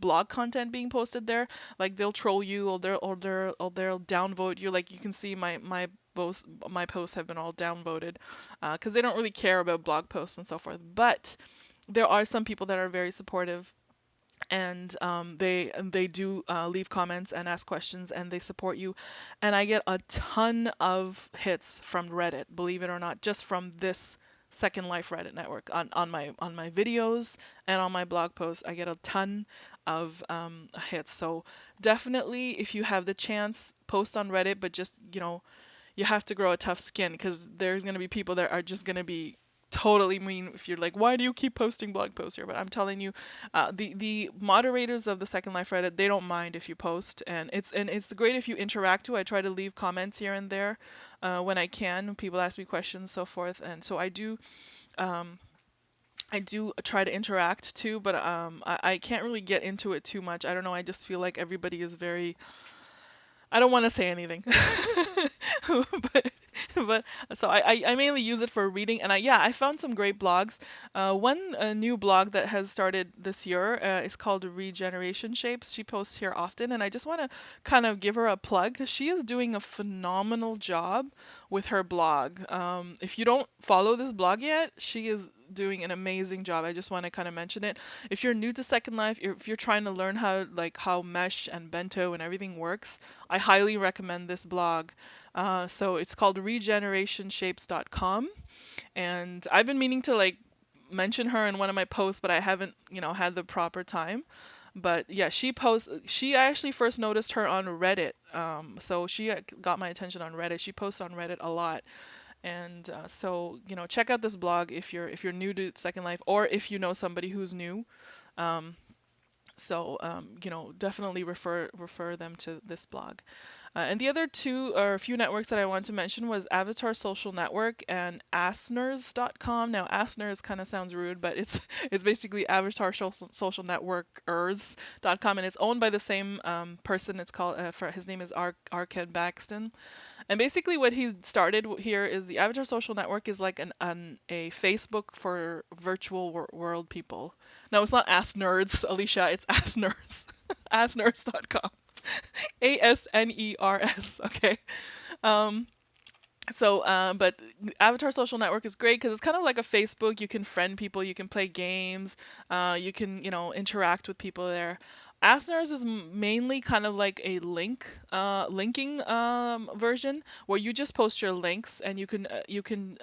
blog content being posted there. Like they'll troll you or they'll downvote you. Like you can see my posts have been all downvoted because they don't really care about blog posts and so forth. But there are some people that are very supportive and they do leave comments and ask questions and they support you, and I get a ton of hits from Reddit, believe it or not, just from this Second Life Reddit network on my videos and on my blog posts. I get a ton of hits. So definitely, if you have the chance, post on Reddit, but just you have to grow a tough skin because there's going to be people that are just going to be totally mean if you're like, why do you keep posting blog posts here? But I'm telling you, the moderators of the Second Life Reddit, they don't mind if you post, and it's great if you interact too. I try to leave comments here and there when I can. People ask me questions, so forth, and so um, I do try to interact too, but I can't really get into it too much. I don't know. I just feel like everybody is very, I don't want to say anything. but but so I mainly use it for reading, and I found some great blogs. One new blog that has started this year is called Regeneration Shapes. She posts here often, and I just want to kind of give her a plug 'cause she is doing a phenomenal job with her blog. If you don't follow this blog yet, she is doing an amazing job. I just want to kind of mention it. If you're new to Second Life, if you're trying to learn how mesh and bento and everything works, I highly recommend this blog. So it's called regenerationshapes.com, and I've been meaning to like mention her in one of my posts, but I haven't, had the proper time. But yeah, I actually first noticed her on Reddit. So she got my attention on Reddit. She posts on Reddit a lot. And so, check out this blog if you're new to Second Life, or if you know somebody who's new. Um, definitely refer them to this blog. And the other two or a few networks that I want to mention was Avatar Social Network and Asners.com. Now, Asners kind of sounds rude, but it's it's basically Avatar Social Networkers.com, and it's owned by the same person. It's called his name is Arked Baxton. And basically, what he started here is the Avatar Social Network is like a Facebook for virtual world people. No, it's not Ask Nerds, Alicia. It's Ask Nerds. AskNerds.com. ASNERS. Okay. Um, but Avatar Social Network is great because it's kind of like a Facebook. You can friend people, you can play games, you can, interact with people there. Asners is mainly kind of like a linking version where you just post your links and you can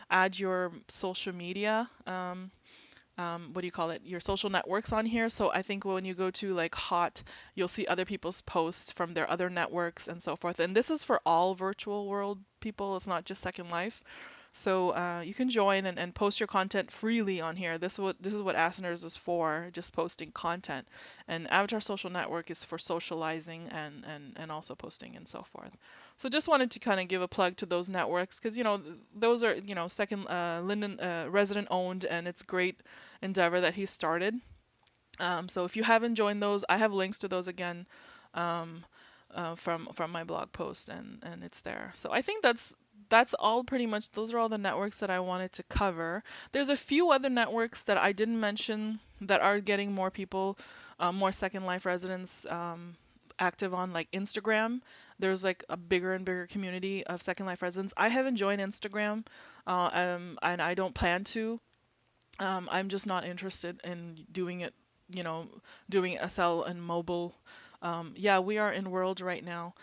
add your social media. What do you call it, your social networks on here. So I think when you go to like Hot, you'll see other people's posts from their other networks and so forth. And this is for all virtual world people. It's not just Second Life. So you can join and post your content freely on here. This is what Asners is for, just posting content. And Avatar Social Network is for socializing and also posting and so forth. So just wanted to kind of give a plug to those networks because those are second Linden resident owned, and it's great endeavor that he started. So if you haven't joined those, I have links to those again um, from my blog post, and it's there. So I think that's all pretty much. Those are all the networks that I wanted to cover. There's a few other networks that I didn't mention that are getting more people, more Second Life residents active on, like Instagram. There's like a bigger and bigger community of Second Life residents. I haven't joined Instagram, and I don't plan to. I'm just not interested in doing it, you know, doing SL and mobile. Yeah, we are in World right now,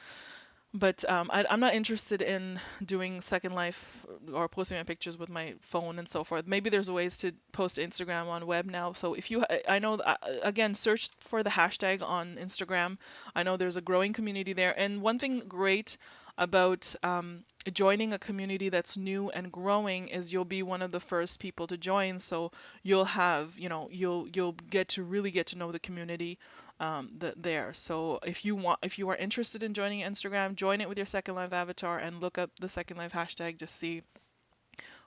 but I'm not interested in doing Second Life or posting my pictures with my phone and so forth. Maybe there's ways to post to Instagram on web now. So if you, I know, again, search for the hashtag on Instagram. I know there's a growing community there. And one thing great about joining a community that's new and growing is you'll be one of the first people to join. So you'll have, you'll get to really get to know the community there. So if you are interested in joining Instagram, join it with your Second Life avatar and look up the Second Life hashtag to see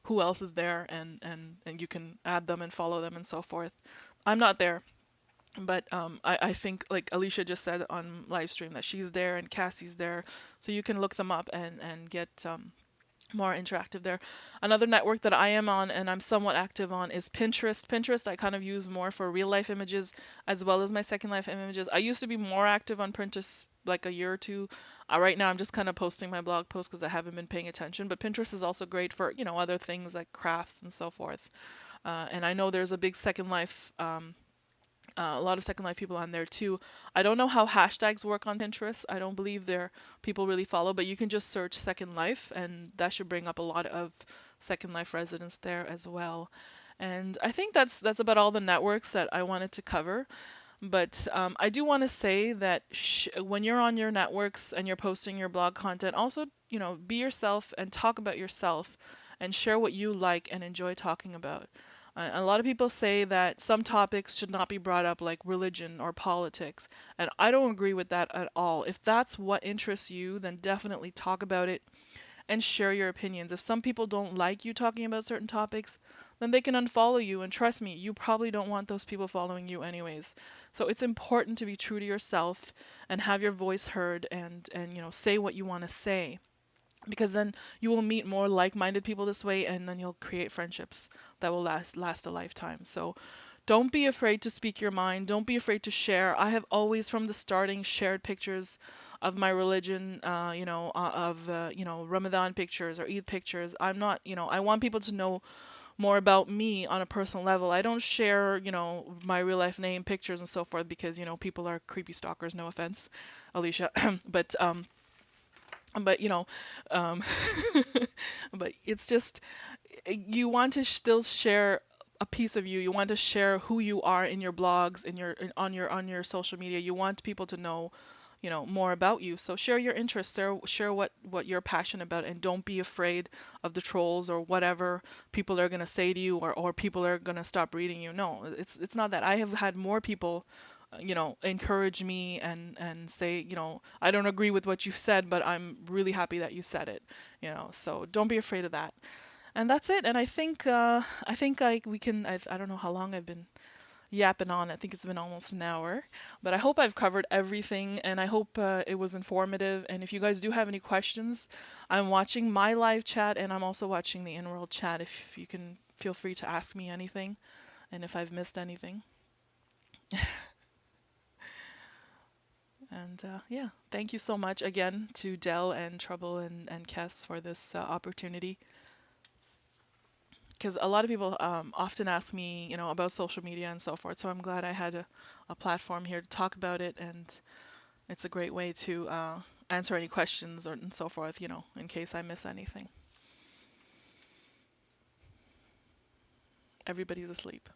who else is there, and you can add them and follow them and so forth. I'm not there, but I think like Alicia just said on live stream that she's there and Cassie's there, so you can look them up and get more interactive there. Another network that I am on and I'm somewhat active on is Pinterest. Pinterest I kind of use more for real life images as well as my Second Life images. I used to be more active on Pinterest like a year or two. Right now I'm just kind of posting my blog posts because I haven't been paying attention. But Pinterest is also great for, other things like crafts and so forth. And I know there's a big Second Life a lot of Second Life people on there too. I don't know how hashtags work on Pinterest. I don't believe there people really follow, but you can just search Second Life and that should bring up a lot of Second Life residents there as well. And I think that's about all the networks that I wanted to cover. But I do want to say that when you're on your networks and you're posting your blog content, also, be yourself and talk about yourself and share what you like and enjoy talking about. A lot of people say that some topics should not be brought up, like religion or politics, and I don't agree with that at all. If that's what interests you, then definitely talk about it and share your opinions. If some people don't like you talking about certain topics, then they can unfollow you. And trust me, you probably don't want those people following you anyways. So it's important to be true to yourself and have your voice heard and say what you want to say. Because then you will meet more like-minded people this way, and then you'll create friendships that will last a lifetime. So don't be afraid to speak your mind. Don't be afraid to share. I have always, from the starting, shared pictures of my religion, Ramadan pictures or Eid pictures. I'm not, I want people to know more about me on a personal level. I don't share, my real life name, pictures, and so forth because, people are creepy stalkers. No offense, Alicia, but um, but it's just you want to still share a piece of you. You want to share who you are in your blogs, on your social media. You want people to know, more about you. So share your interests, share what you're passionate about, and don't be afraid of the trolls or whatever people are going to say to you, or people are going to stop reading you. No, it's not that. I have had more people encourage me and say, I don't agree with what you said, but I'm really happy that you said it. So don't be afraid of that. And that's it. And I think we can. I don't know how long I've been yapping on. I think it's been almost an hour, but I hope I've covered everything, and I hope it was informative. And if you guys do have any questions, I'm watching my live chat, and I'm also watching the in-world chat. If you can, feel free to ask me anything, and if I've missed anything. And yeah, thank you so much again to Dell and Trouble and Kess for this opportunity. Because a lot of people often ask me, about social media and so forth. So I'm glad I had a platform here to talk about it, and it's a great way to answer any questions or and so forth, in case I miss anything. Everybody's asleep.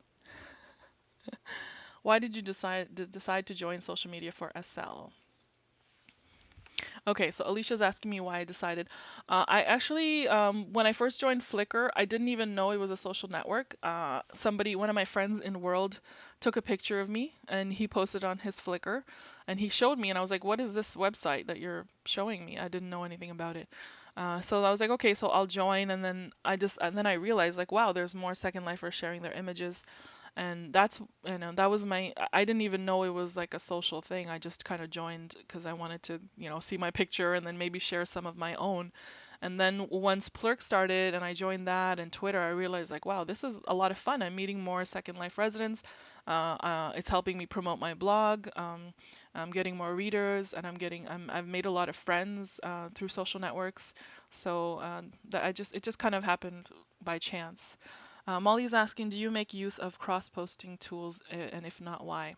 Why did you decide to join social media for SL? Okay, so Alicia's asking me why I decided. I actually, when I first joined Flickr, I didn't even know it was a social network. One of my friends in World, took a picture of me and he posted on his Flickr, and he showed me, and I was like, "What is this website that you're showing me?" I didn't know anything about it. So I was like, "Okay, so I'll join," and then I realized like, wow, there's more Second Lifers sharing their images, and that was I didn't even know it was like a social thing. I just kind of joined because I wanted to see my picture and then maybe share some of my own. And then once Plurk started and I joined that and Twitter, I realized like, wow, this is a lot of fun. I'm meeting more Second Life residents. It's helping me promote my blog. I'm getting more readers, and I've made a lot of friends through social networks. So it just kind of happened by chance. Molly's asking, do you make use of cross-posting tools, and if not, why?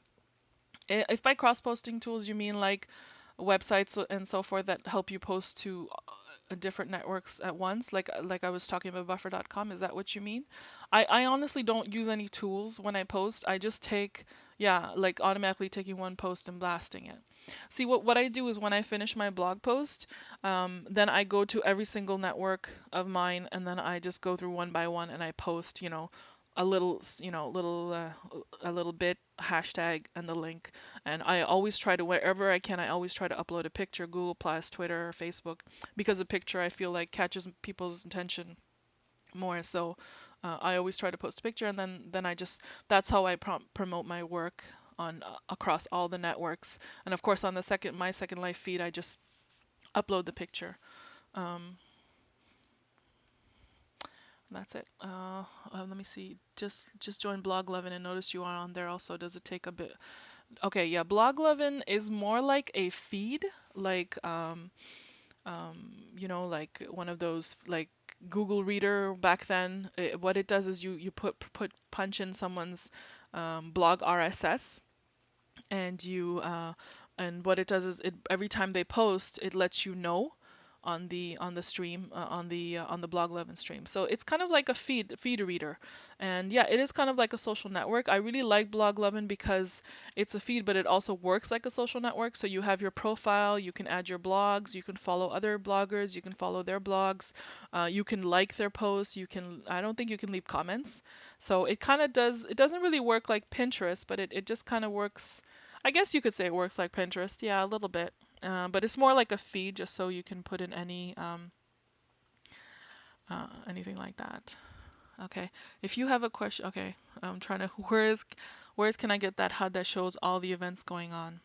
If by cross-posting tools you mean like websites and so forth that help you post to different networks at once, like I was talking about buffer.com, is that what you mean? I honestly don't use any tools when I post. I just take, yeah, like automatically taking one post and blasting it. See, what I do is when I finish my blog post, then I go to every single network of mine, and then I just go through one by one and I post, a little, a little bit, hashtag and the link. And I always try to, wherever I can, I always try to upload a picture, Google Plus, Twitter, Facebook, because a picture I feel like catches people's attention more. So I always try to post a picture, and then that's how I promote my work on across all the networks. And of course, on my Second Life feed, I just upload the picture. Um, that's it. Let me see. Just join Bloglovin and notice you are on there also. Does it take a bit? Okay, yeah, Bloglovin is more like a feed, like like one of those like Google Reader back then. What it does is you punch in someone's blog RSS, and what it does is every time they post, it lets you know on the stream, on the blog 11 stream. So it's kind of like a feed reader. And yeah, it is kind of like a social network. I really like blog 11 because it's a feed, but it also works like a social network. So you have your profile, you can add your blogs, you can follow other bloggers, you can follow their blogs, you can like their posts, I don't think you can leave comments. So it kind of it doesn't really work like Pinterest, but it just kind of works. I guess you could say it works like Pinterest. Yeah, a little bit. But it's more like a feed, just so you can put in anything like that. Okay. If you have a question, okay, I'm trying to. Where's can I get that HUD that shows all the events going on?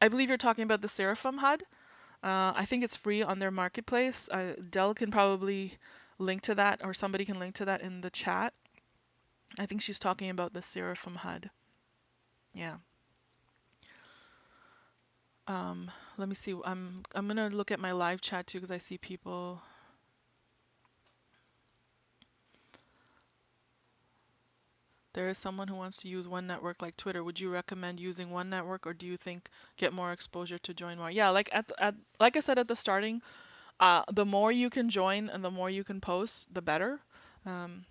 I believe you're talking about the Seraphim HUD. I think it's free on their marketplace. Dell can probably link to that, or somebody can link to that in the chat. I think she's talking about the Seraphim HUD. Yeah. Let me see. I'm gonna look at my live chat too because I see people. There is someone who wants to use one network like Twitter. Would you recommend using one network, or do you think get more exposure to join more? Yeah, like like I said at the starting, the more you can join and the more you can post, the better. Um,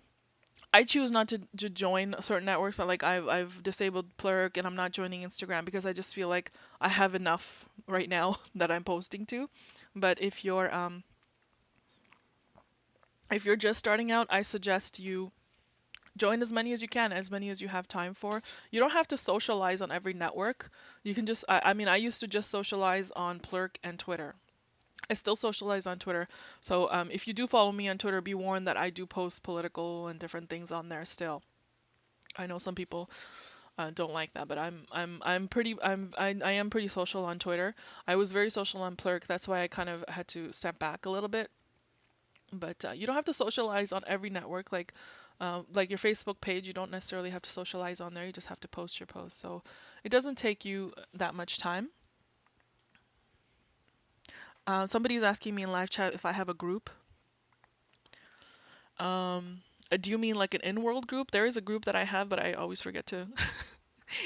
I choose not to join certain networks. Like I've disabled Plurk and I'm not joining Instagram because I just feel like I have enough right now that I'm posting to. But if you're just starting out, I suggest you join as many as you can, as many as you have time for. You don't have to socialize on every network. You can just I mean I used to just socialize on Plurk and Twitter. I still socialize on Twitter. So if you do follow me on Twitter, be warned that I do post political and different things on there still. I know some people don't like that, but I am pretty social on Twitter. I was very social on Plurk. That's why I kind of had to step back a little bit. But you don't have to socialize on every network. Like your Facebook page, you don't necessarily have to socialize on there. You just have to post your post. So it doesn't take you that much time. Somebody's asking me in live chat if I have a group. Do you mean like an in-world group? There is a group that I have, but I always forget to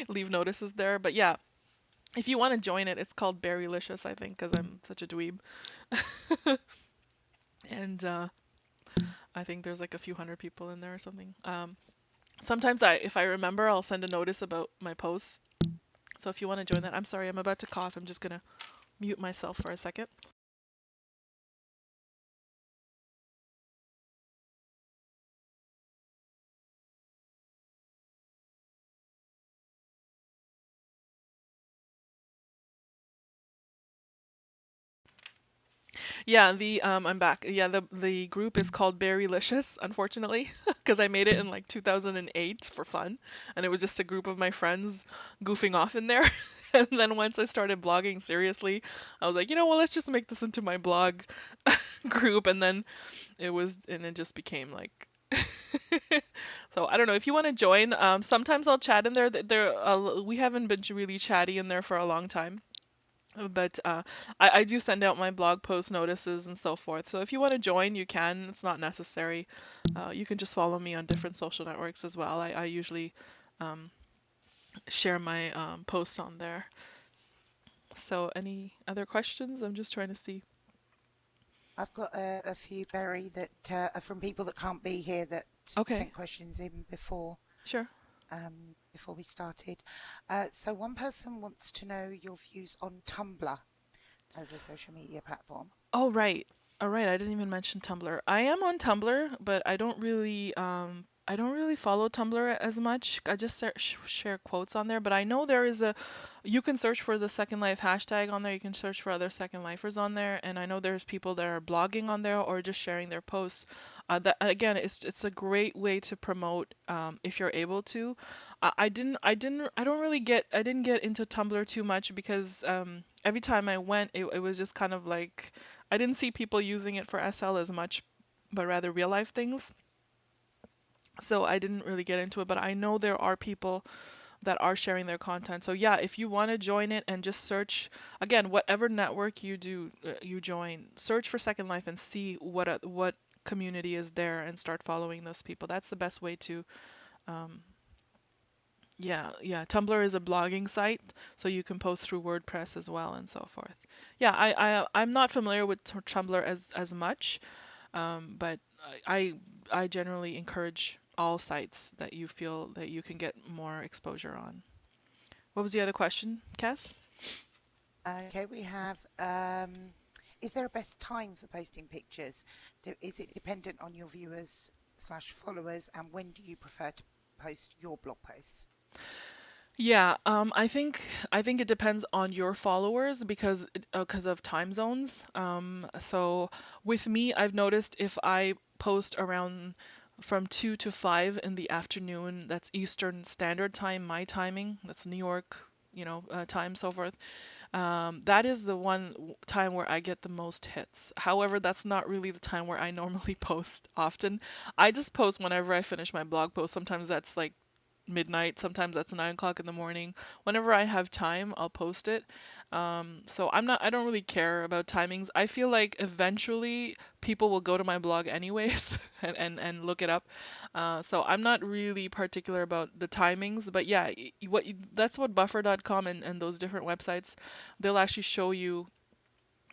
leave notices there. But yeah, if you want to join it, it's called Berrylicious, I think, because I'm such a dweeb. And I think there's like a few hundred people in there or something. Sometimes if I remember, I'll send a notice about my posts. So if you want to join that, I'm sorry, I'm about to cough. I'm just gonna mute myself for a second. Yeah, I'm back. Yeah, the group is called Berrylicious, unfortunately, because I made it in like 2008 for fun, and it was just a group of my friends goofing off in there. And then once I started blogging seriously, I was like, well, let's just make this into my blog group, and then it just became like. So I don't know if you want to join. Sometimes I'll chat in there. We haven't been really chatty in there for a long time. But I do send out my blog post notices and so forth. So if you want to join, you can. It's not necessary. You can just follow me on different social networks as well. I usually um, share my posts on there. So any other questions? I'm just trying to see. I've got a few, Berry, that are from people that can't be here that Okay, sent questions in sure. before we started. So one person wants to know your views on Tumblr as a social media platform. Oh, right. All right. I didn't even mention Tumblr. I am on Tumblr, but I don't really follow Tumblr as much. I just share quotes on there, but I know there is you can search for the Second Life hashtag on there. You can search for other Second Lifers on there, and I know there's people that are blogging on there or just sharing their posts. That again, it's a great way to promote if you're able to. I didn't get into Tumblr too much because every time I went, it was just kind of like I didn't see people using it for SL as much, but rather real life things. So I didn't really get into it, but I know there are people that are sharing their content. So yeah, if you want to join it and just search again, whatever network you join, search for Second Life and see what community is there and start following those people. That's the best way to um, yeah. Tumblr is a blogging site, so you can post through WordPress as well and so forth. Yeah, I'm not familiar with Tumblr as much, but I I generally encourage all sites that you feel that you can get more exposure on. What was the other question, Cass? Okay, we have, is there a best time for posting pictures? Is it dependent on your viewers slash followers, and when do you prefer to post your blog posts? Yeah, I think it depends on your followers because of time zones. So with me, I've noticed if I post around from 2 to 5 in the afternoon, that's Eastern Standard Time, my timing, that's New York, time, so forth. That is the time where I get the most hits. However, that's not really the time where I normally post often. I just post whenever I finish my blog post. Sometimes that's like midnight, sometimes that's 9 o'clock in the morning. Whenever I have time, I'll post it. So I don't really care about timings. I feel like eventually people will go to my blog anyways and look it up. So I'm not really particular about the timings, but yeah, that's what buffer.com and those different websites, they'll actually show you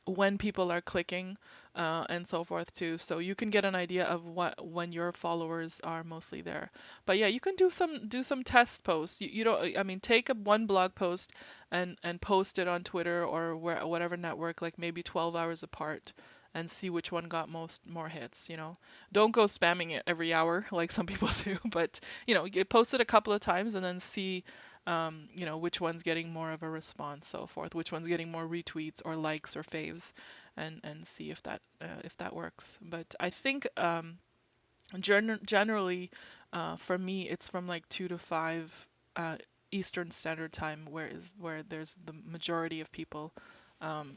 when people are clicking and so forth too. So you can get an idea of what when your followers are mostly there. But yeah, you can do some test posts. You don't I mean take a one blog post and post it on Twitter or whatever network like maybe 12 hours apart and see which one got more hits, you know. Don't go spamming it every hour like some people do, but you know, you post it a couple of times and then see you know, which one's getting more of a response, so forth, which one's getting more retweets or likes or faves, and see if that works. But I think generally for me it's from like 2 to 5 Eastern Standard Time, where there's the majority of people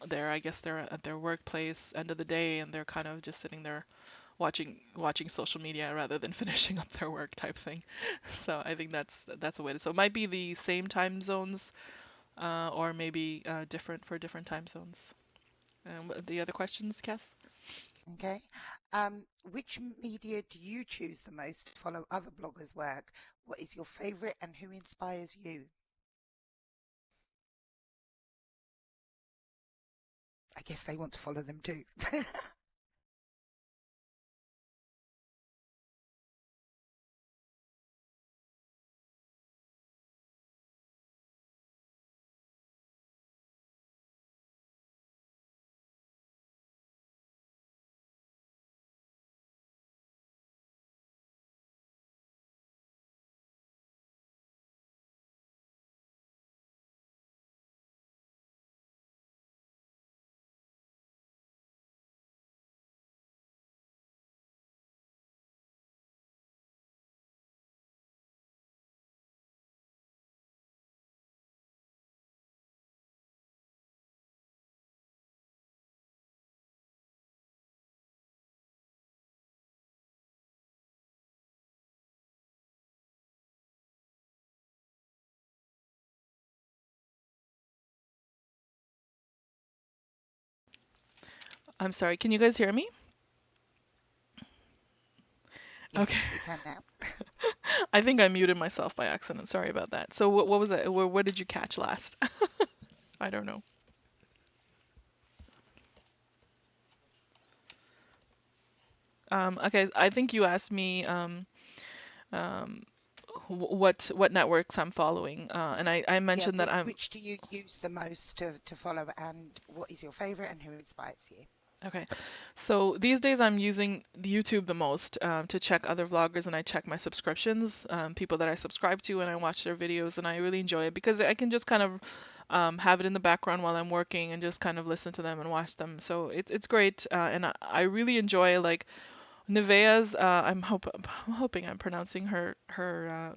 there. I guess they're at their workplace end of the day and they're kind of just sitting there watching social media rather than finishing up their work type thing. So I think that's a way to. So it might be the same time zones, or maybe different for different time zones. What the other questions, Cass? Okay. Which media do you choose the most to follow other bloggers' work? What is your favorite and who inspires you? I guess they want to follow them too. I'm sorry, can you guys hear me? Okay. Yes, we can now. I think I muted myself by accident. Sorry about that. So what was that? What did you catch last? I don't know. Okay, I think you asked me um, what networks I'm following, and I Yeah, mentioned that I'm which do you use the most to follow, and what is your favorite and who inspires you? okay. So these days I'm using the YouTube the most to check other vloggers, and I check my subscriptions, people that I subscribe to, and I watch their videos, and I really enjoy it because I can just kind of have it in the background while I'm working and just kind of listen to them and watch them. So it's great, and I really enjoy like Nevaeh's, I'm hoping I'm pronouncing her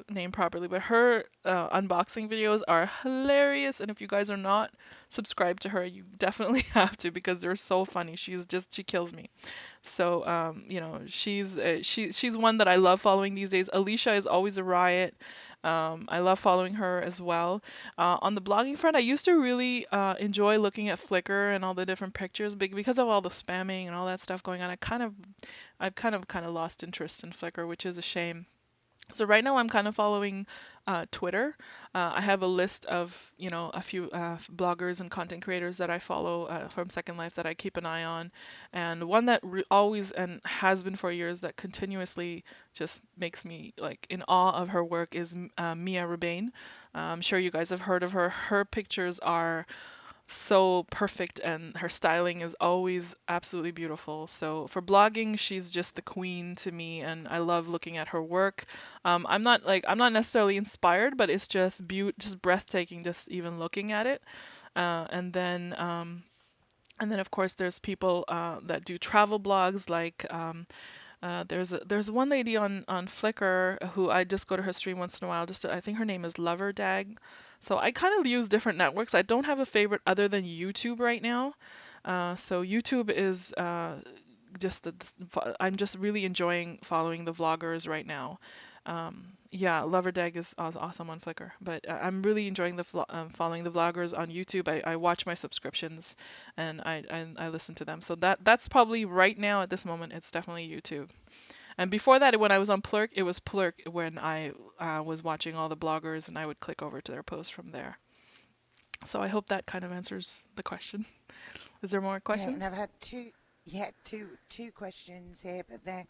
name properly, but her unboxing videos are hilarious, and if you guys are not subscribed to her, you definitely have to because they're so funny. She kills me. So you know, she's one that I love following these days. Alicia is always a riot. I love following her as well. On the blogging front, I used to really enjoy looking at Flickr and all the different pictures, because of all the spamming and all that stuff going on. I've kind of lost interest in Flickr, which is a shame. So right now I'm kind of following Twitter. I have a list of, you know, a few bloggers and content creators that I follow from Second Life that I keep an eye on, and one that always and has been for years that continuously just makes me like in awe of her work is Mia Rebane. I'm sure you guys have heard of her. Her pictures are so perfect and her styling is always absolutely beautiful. So for blogging, she's just the queen to me and I love looking at her work. I'm not necessarily inspired, but it's just breathtaking just even looking at it. And then of course there's people that do travel blogs like there's one lady on Flickr who I just go to her stream once in a while. I think her name is Lover Dag. So I kind of use different networks. I don't have a favorite other than YouTube right now. So YouTube is I'm just really enjoying following the vloggers right now. Yeah, Lover Dag is awesome on Flickr, but I'm really enjoying following the vloggers on YouTube. I watch my subscriptions and I listen to them. So that's probably right now at this moment. It's definitely YouTube. And before that, when I was on Plurk, it was Plurk when I was watching all the bloggers and I would click over to their posts from there. So I hope that kind of answers the question. Is there more Okay, questions? and I've had two questions here, but they're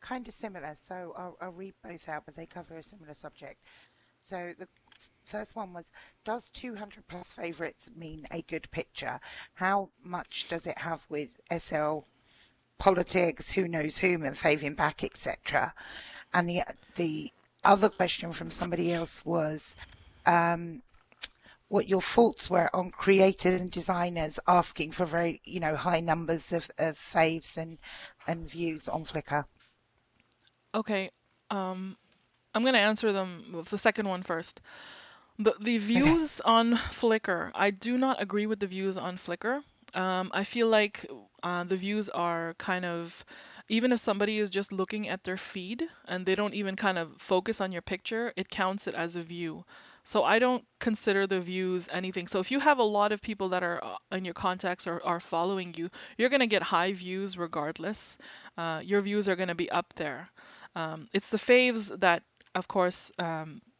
kind of similar. So I'll read both out, but they cover a similar subject. So the first one was, does 200 plus favorites mean a good picture? How much does it have with SL politics, who knows whom, and faving back, etc.? And the other question from somebody else was, um, what your thoughts were on creators and designers asking for very, high numbers of faves and views on Flickr. Okay, um, I'm gonna answer them with the second one first. The Okay. views on Flickr, I do not agree with the views on Flickr. I feel like the views are kind of, even if somebody is just looking at their feed and they don't even kind of focus on your picture, it counts it as a view. So I don't consider the views anything. So if you have a lot of people that are in your contacts or are following you, you're going to get high views regardless. Your views are going to be up there. It's the faves that, of course,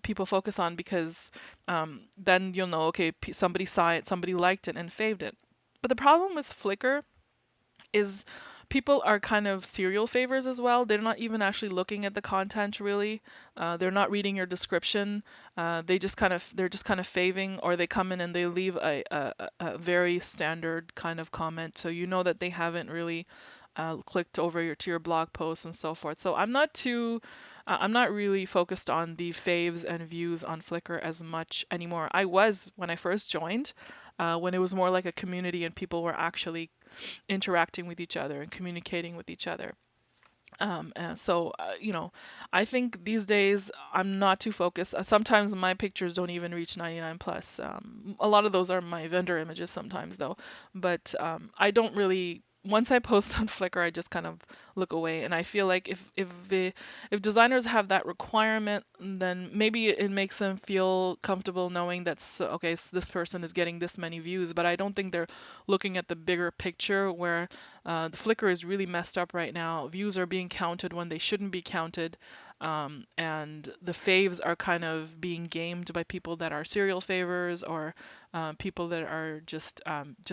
people focus on because then you'll know, okay, somebody saw it, somebody liked it and faved it. But the problem with Flickr is people are kind of serial favors as well. They're not even actually looking at the content really. They're not reading your description. They're just kind of faving, or they come in and they leave a very standard kind of comment. So you know that they haven't really clicked over to your blog posts and so forth. So I'm not really focused on the faves and views on Flickr as much anymore. I was when I first joined, when it was more like a community and people were actually interacting with each other and communicating with each other. You know, I think these days I'm not too focused. Sometimes my pictures don't even reach 99 plus. A lot of those are my vendor images sometimes though, but I don't really. Once I post on Flickr, I just kind of look away, and I feel like if designers have that requirement, then maybe it makes them feel comfortable knowing that's okay. This person is getting this many views, but I don't think they're looking at the bigger picture where the Flickr is really messed up right now. Views are being counted when they shouldn't be counted. And the faves are kind of being gamed by people that are serial favors or people that are just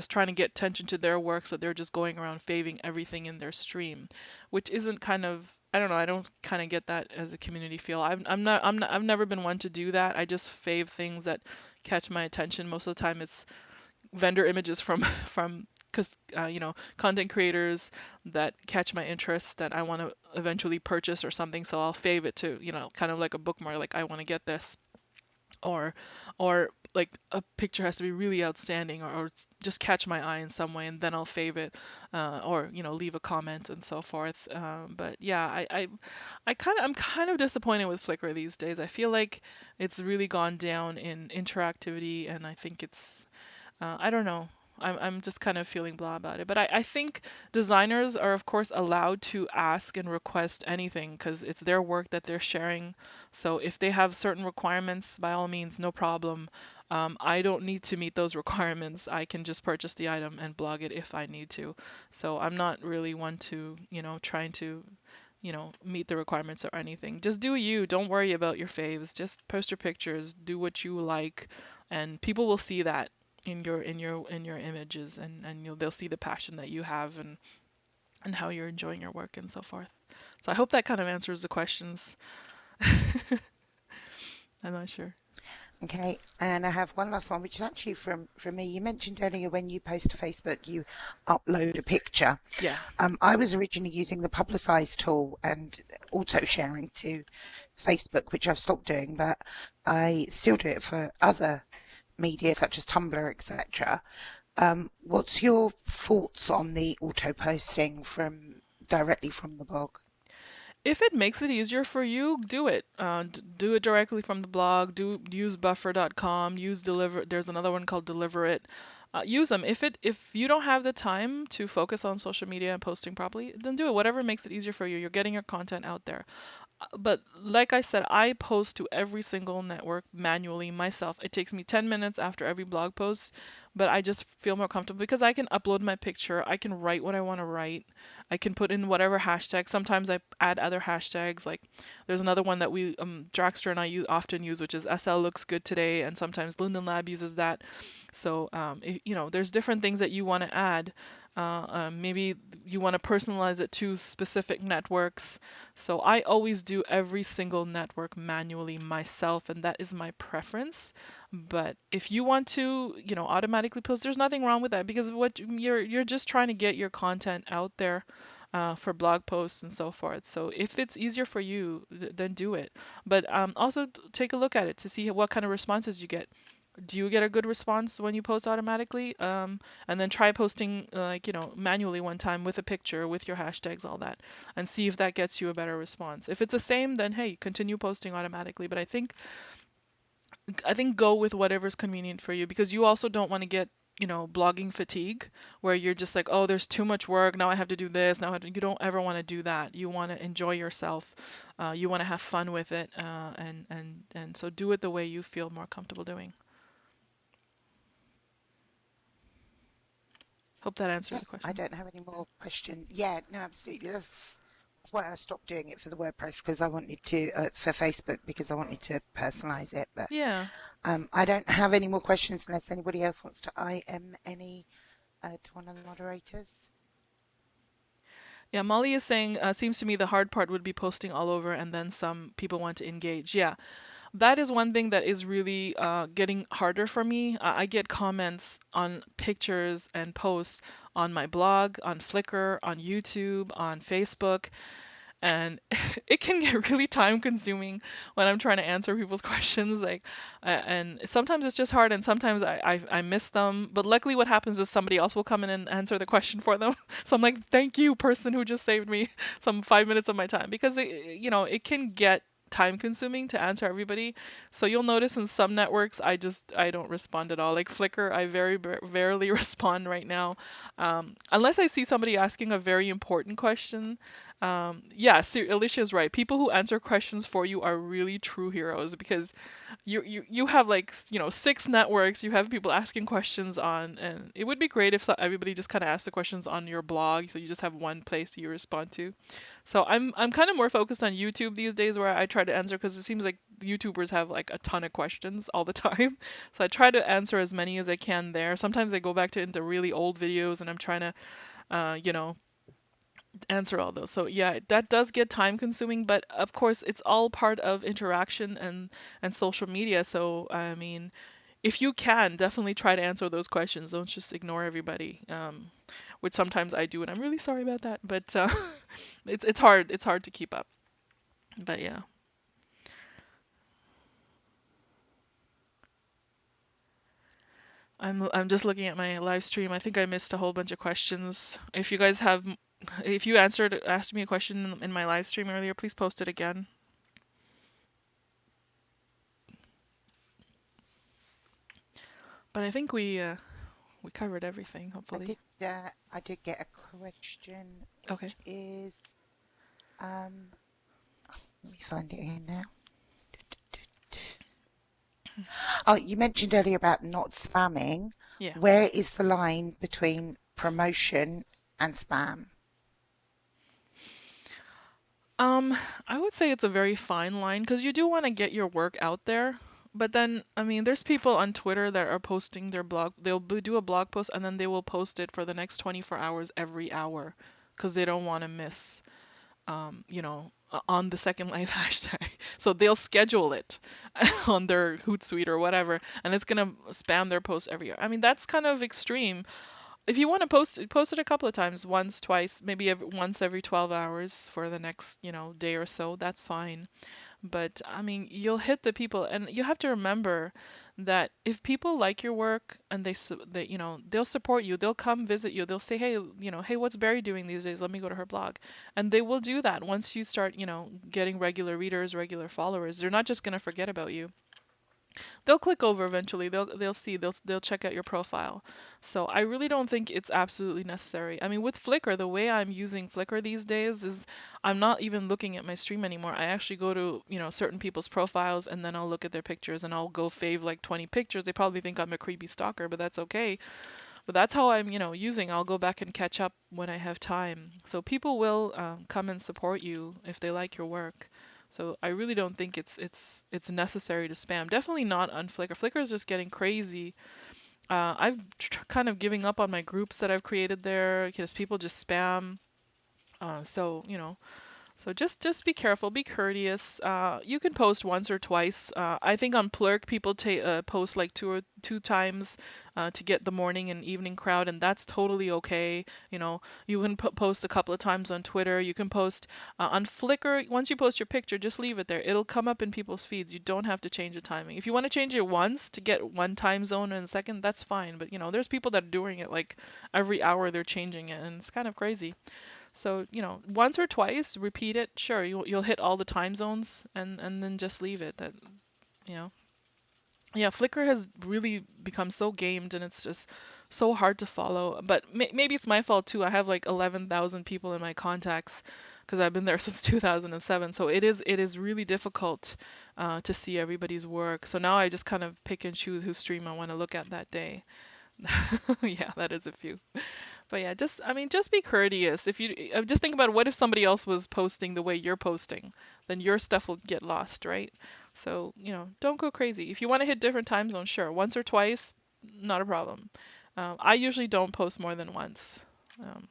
trying to get attention to their work, so they're just going around faving everything in their stream, which isn't kind of, I don't know. I don't kind of get that as a community feel. I've never been one to do that. I just fave things that catch my attention. Most of the time, it's vendor images from from because content creators that catch my interest that I want to eventually purchase or something, so I'll fave it to, kind of like a bookmark, like I want to get this, or like a picture has to be really outstanding, or just catch my eye in some way, and then I'll fave it, or leave a comment and so forth. But yeah, I'm kind of disappointed with Flickr these days. I feel like it's really gone down in interactivity, and I think it's I don't know. I'm just kind of feeling blah about it. But I think designers are, of course, allowed to ask and request anything because it's their work that they're sharing. So if they have certain requirements, by all means, no problem. I don't need to meet those requirements. I can just purchase the item and blog it if I need to. So I'm not really one to, trying to, meet the requirements or anything. Just do you. Don't worry about your faves. Just post your pictures, do what you like, and people will see that in your images, and they'll see the passion that you have, and how you're enjoying your work and so forth. So I hope that kind of answers the questions. I'm not sure. Okay, and I have one last one, which is actually from me. You mentioned earlier when you post to Facebook, you upload a picture. Yeah. I was originally using the Publicize tool and auto sharing to Facebook, which I've stopped doing, but I still do it for other media such as Tumblr, etc. What's your thoughts on the auto posting from directly from the blog? If it makes it easier for you, do it. Do it directly from the blog. Use buffer.com. Use Deliver. There's another one called Deliver It. Use them. If you don't have the time to focus on social media and posting properly, then do it. Whatever makes it easier for you. You're getting your content out there. But like I said, I post to every single network manually myself. It takes me 10 minutes after every blog post, but I just feel more comfortable because I can upload my picture, I can write what I want to write, I can put in whatever hashtag. Sometimes I add other hashtags. Like there's another one that we Dragster and I often use, which is SL looks good today, and sometimes Linden Lab uses that. So there's different things that you want to add. Maybe you want to personalize it to specific networks. So I always do every single network manually myself, and that is my preference. But if you want to, automatically post, there's nothing wrong with that because what you're just trying to get your content out there for blog posts and so forth. So if it's easier for you, then do it. But also take a look at it to see what kind of responses you get. Do you get a good response when you post automatically? And then try posting like, manually one time with a picture, with your hashtags, all that, and see if that gets you a better response. If it's the same, then hey, continue posting automatically. But I think go with whatever's convenient for you because you also don't want to get, blogging fatigue where you're just like, oh, there's too much work. Now I have to do this. Now I have to, you don't ever want to do that. You want to enjoy yourself. You want to have fun with it. And so do it the way you feel more comfortable doing. Hope that answers Okay, the I question. don't have any more questions. Yeah, no, absolutely. That's why I stopped doing it for the WordPress because I wanted to, for Facebook because I wanted to personalize it. But Yeah. I don't have any more questions unless anybody else wants to IM any to one of the moderators. Yeah, Molly is saying, seems to me the hard part would be posting all over and then some people want to engage. Yeah, that is one thing that is really getting harder for me. I get comments on pictures and posts on my blog, on Flickr, on YouTube, on Facebook, and it can get really time consuming when I'm trying to answer people's questions. Like, and sometimes it's just hard, and sometimes I miss them. But luckily, what happens is somebody else will come in and answer the question for them. So I'm like, thank you, person who just saved me some 5 minutes of my time because it can get time consuming to answer everybody. So you'll notice in some networks I don't respond at all. Like Flickr, I very rarely respond right now, unless I see somebody asking a very important question. Yeah, Alicia's right. People who answer questions for you are really true heroes because you have like six networks. You have people asking questions on, and it would be great if everybody just kind of asked the questions on your blog, so you just have one place you respond to. So I'm kind of more focused on YouTube these days, where I try to answer because it seems like YouTubers have like a ton of questions all the time. So I try to answer as many as I can there. Sometimes I go back to into really old videos, and I'm trying to uh, you know answer all those. So yeah, that does get time consuming, but of course it's all part of interaction and social media. So I mean, if you can, definitely try to answer those questions. Don't just ignore everybody. Which sometimes I do, and I'm really sorry about that. But it's hard. It's hard to keep up. But yeah, I'm just looking at my live stream. I think I missed a whole bunch of questions. If you guys have, if you asked me a question in my live stream earlier, please post it again. But I think we covered everything, I hopefully. did I did get a question Okay. which is um let me find it here now. Oh, you mentioned earlier about not spamming. Yeah. Where is the line between promotion and spam? Um, I would say it's a very fine line because you do want to get your work out there. But then, I mean, there's people on Twitter that are posting their blog. They'll do a blog post and then they will post it for the next 24 hours every hour because they don't want to miss, on the second life hashtag. So they'll schedule it on their Hootsuite or whatever, and it's gonna spam their post every hour. I mean, that's kind of extreme. If you want to post it a couple of times, once, twice, maybe once every 12 hours for the next, day or so, that's fine. But I mean, you'll hit the people, and you have to remember that if people like your work and they'll support you, they'll come visit you, they'll say, hey, hey, what's Barry doing these days? Let me go to her blog. And they will do that once you start, getting regular readers, regular followers. They're not just going to forget about you. They'll click over eventually. They'll see. They'll check out your profile. So I really don't think it's absolutely necessary. I mean, with Flickr, the way I'm using Flickr these days is I'm not even looking at my stream anymore. I actually go to, certain people's profiles and then I'll look at their pictures and I'll go fave like 20 pictures. They probably think I'm a creepy stalker, but that's okay. But that's how I'm, using. I'll go back and catch up when I have time. So people will come and support you if they like your work. So I really don't think it's necessary to spam. Definitely not on Flickr. Flickr is just getting crazy. I've kind of giving up on my groups that I've created there because people just spam. So just be careful, be courteous. You can post once or twice. I think on Plurk people post like two times to get the morning and evening crowd, and that's totally okay. You can post a couple of times on Twitter. You can post on Flickr. Once you post your picture, just leave it there. It'll come up in people's feeds. You don't have to change the timing. If you want to change it once to get one time zone in a second, that's fine. But there's people that are doing it like every hour they're changing it, and it's kind of crazy. So, once or twice, repeat it. Sure, you'll hit all the time zones and then just leave it. You know. Yeah, Flickr has really become so gamed and it's just so hard to follow. But maybe it's my fault too. I have like 11,000 people in my contacts because I've been there since 2007. So it is really difficult to see everybody's work. So now I just kind of pick and choose whose stream I want to look at that day. Yeah, that is a few. But yeah, just be courteous. If you just think about what if somebody else was posting the way you're posting, then your stuff will get lost, right? So, don't go crazy. If you want to hit different time zones, sure, once or twice, not a problem. I usually don't post more than once. Um,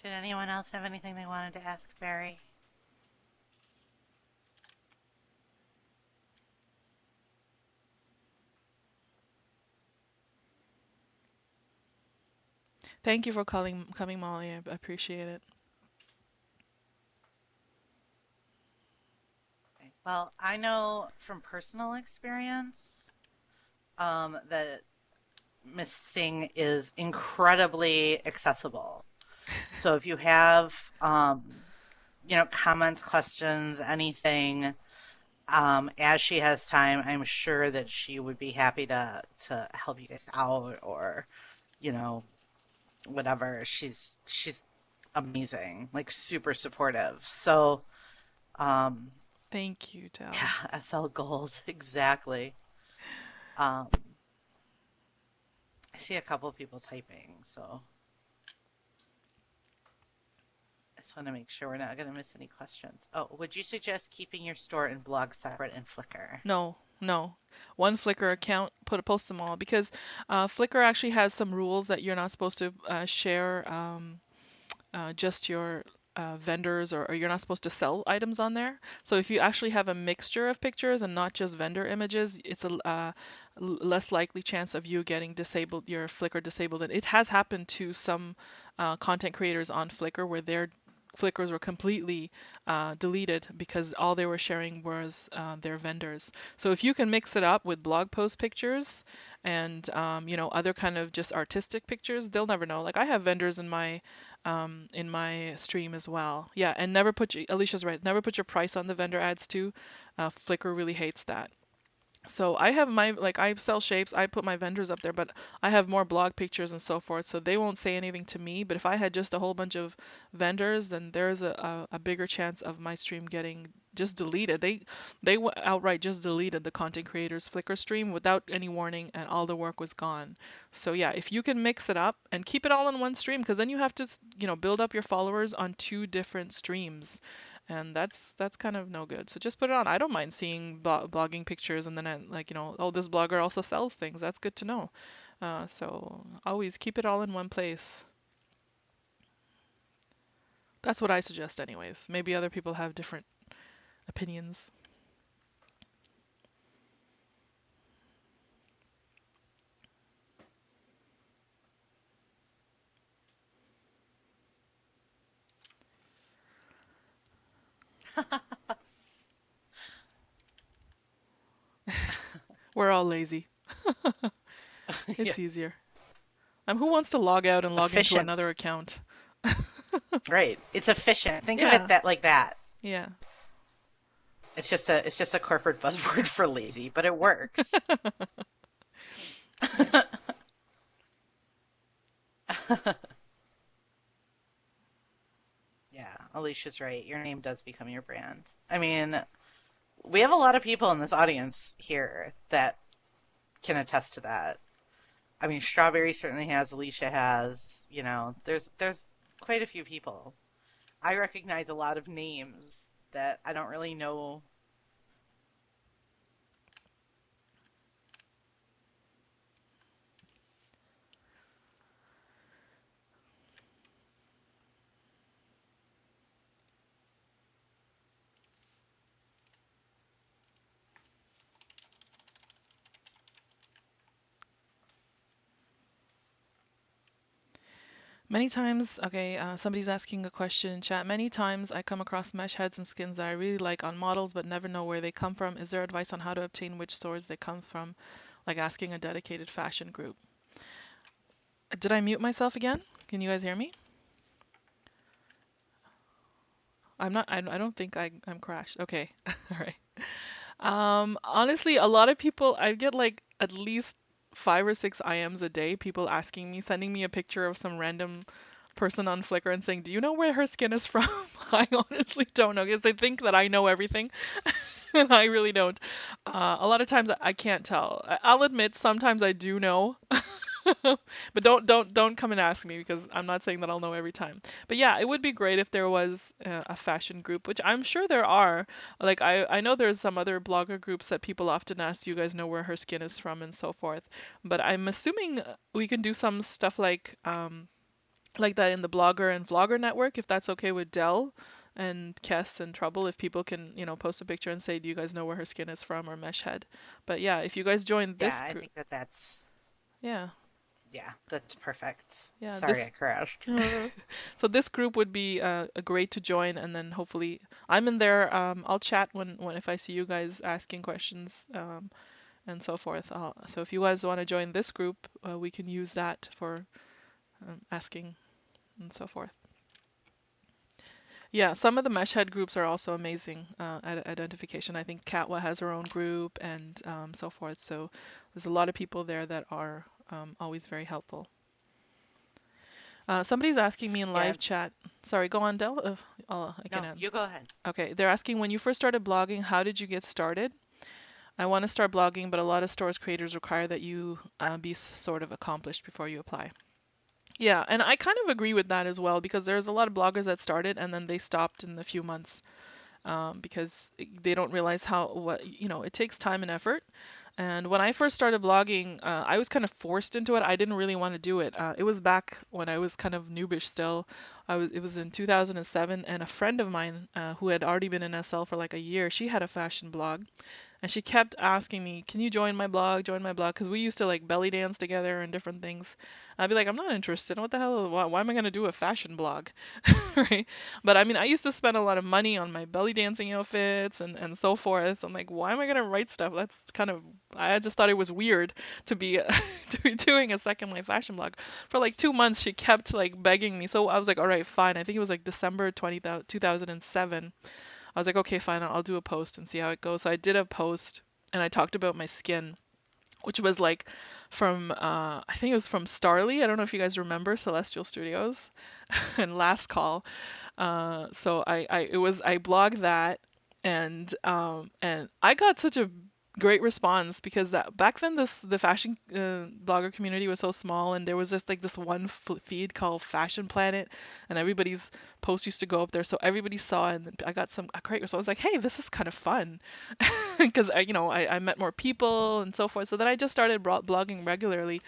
Did anyone else have anything they wanted to ask Barry? Thank you for coming, Molly. I appreciate it. Okay. Well, I know from personal experience that Miss Singh is incredibly accessible. So if you have, comments, questions, anything, as she has time, I'm sure that she would be happy to help you guys out or, you know, whatever. She's amazing, like super supportive. So, um, Thank you, Tal. yeah, SL Gold, exactly. Um, I see a couple people typing, so I just want to make sure we're not going to miss any questions. Oh, would you suggest keeping your store and blog separate in Flickr? No, no. One Flickr account, post them all because Flickr actually has some rules that you're not supposed to share. Just your vendors or you're not supposed to sell items on there. So if you actually have a mixture of pictures and not just vendor images, it's a less likely chance of you getting disabled, your Flickr disabled. And it has happened to some content creators on Flickr where their Flickrs were completely deleted because all they were sharing was their vendors. So if you can mix it up with blog post pictures and other kind of just artistic pictures, they'll never know. Like I have vendors in my stream as well. Yeah, and never Alicia's right. Never put your price on the vendor ads too. Flickr really hates that. So I have I sell shapes, I put my vendors up there, but I have more blog pictures and so forth, so they won't say anything to me. But if I had just a whole bunch of vendors, then there's a bigger chance of my stream getting just deleted. They outright just deleted the content creators Flickr stream without any warning, and all the work was gone. So yeah, if you can mix it up and keep it all in one stream, because then you have to build up your followers on two different streams, and that's kind of no good. So just put it on. I don't mind seeing blogging pictures, and then oh, this blogger also sells things. That's good to know. So always keep it all in one place. That's what I suggest, anyways. Maybe other people have different opinions. We're all lazy. Yeah, It's easier. Who wants to log out and log into efficient. another account? Right. It's efficient. Think of it Yeah, that like that. yeah. It's just a corporate buzzword for lazy, but it works. Yeah. Yeah, Alicia's right. Your name does become your brand. I mean, we have a lot of people in this audience here that can attest to that. I mean, Strawberry certainly has, Alicia has, there's quite a few people. I recognize a lot of names that I don't really know. Many times, okay, somebody's asking a question in chat. Many times I come across mesh heads and skins that I really like on models but never know where they come from. Is there advice on how to obtain which stores they come from? Like asking a dedicated fashion group. Did I mute myself again? Can you guys hear me? I'm not, I don't think I'm crashed. Okay. All right. Honestly, a lot of people, I get like at least 5 or 6 IMs a day, people asking me, sending me a picture of some random person on Flickr and saying, "Do you know where her skin is from?" I honestly don't know because they think that I know everything, and I really don't. A lot of times I can't tell. I'll admit sometimes I do know, but don't come and ask me because I'm not saying that I'll know every time. But yeah, it would be great if there was a fashion group, which I'm sure there are. Like I know there's some other blogger groups that people often ask, you guys know where her skin is from and so forth. But I'm assuming we can do some stuff like that in the blogger and vlogger network, if that's okay with Dell and Kess and Trouble, if people can, post a picture and say, do you guys know where her skin is from or Meshhead? But yeah, if you guys join Yeah, this I group, think that's, yeah, yeah, that's perfect. yeah, Sorry I this crashed. so this group would be a great to join, and then hopefully I'm in there. I'll chat when if I see you guys asking questions and so forth. So if you guys want to join this group, we can use that for asking and so forth. Yeah, some of the mesh head groups are also amazing at identification. I think Katwa has her own group and so forth. So there's a lot of people there that are always very helpful. Somebody's asking me in Yeah, live chat. Sorry, go on, Del. I can no, add. you go ahead. Okay, they're asking when you first started blogging, how did you get started? I want to start blogging, but a lot of stores creators require that you be sort of accomplished before you apply. Yeah, and I kind of agree with that as well because there's a lot of bloggers that started and then they stopped in a few months because they don't realize it takes time and effort. And when I first started blogging, I was kind of forced into it. I didn't really want to do it. It was back when I was kind of noobish still. It was in 2007, and a friend of mine who had already been in SL for like a year, she had a fashion blog, and she kept asking me, "Can you join my blog? Join my blog?" Because we used to like belly dance together and different things. I'd be like, "I'm not interested. What the hell? Why am I gonna do a fashion blog?" Right? But I mean, I used to spend a lot of money on my belly dancing outfits and so forth. So I'm like, why am I gonna write stuff? That's kind of I just thought it was weird to be to be doing a Second Life fashion blog. For like 2 months, she kept like begging me. So I was like, all right, fine. I think it was like December 2007. I was like, okay, fine, I'll do a post and see how it goes. So I did a post and I talked about my skin, which was like from I think it was from Starly. I don't know if you guys remember Celestial Studios and Last Call. So I blogged that and I got such a great response because that back then the fashion blogger community was so small and there was just like this one feed called Fashion Planet and everybody's post used to go up there so everybody saw it and I got some a great response like hey this is kind of fun because I met more people and so forth so then I just started blogging regularly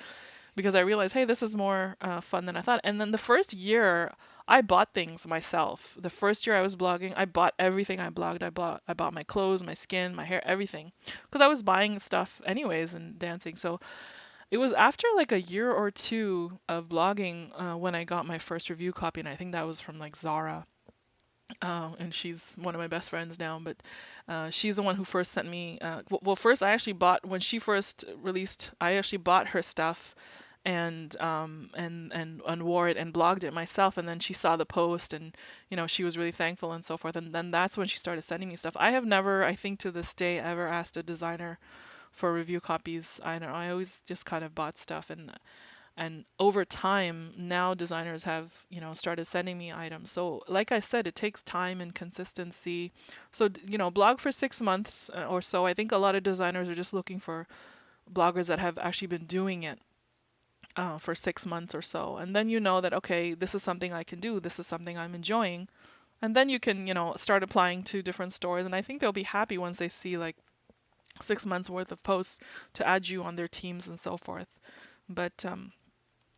because I realized, hey, this is more fun than I thought. And then the first year, I bought things myself. The first year I was blogging, I bought everything I blogged. I bought my clothes, my skin, my hair, everything, because I was buying stuff anyways and dancing. So it was after like a year or two of blogging when I got my first review copy, and I think that was from like Zara. And she's one of my best friends now, but she's the one who first sent me. Well, first I actually bought when she first released. I actually bought her stuff and wore it and blogged it myself, and then she saw the post, and she was really thankful and so forth, and then that's when she started sending me stuff. I have never, I think to this day, ever asked a designer for review copies. I don't know, I always just kind of bought stuff, and over time now designers have started sending me items. So like I said, it takes time and consistency. So blog for 6 months or so. I think a lot of designers are just looking for bloggers that have actually been doing it for 6 months or so, and then that, okay, this is something I can do, this is something I'm enjoying, and then you can start applying to different stores, and I think they'll be happy once they see like 6 months worth of posts to add you on their teams and so forth. But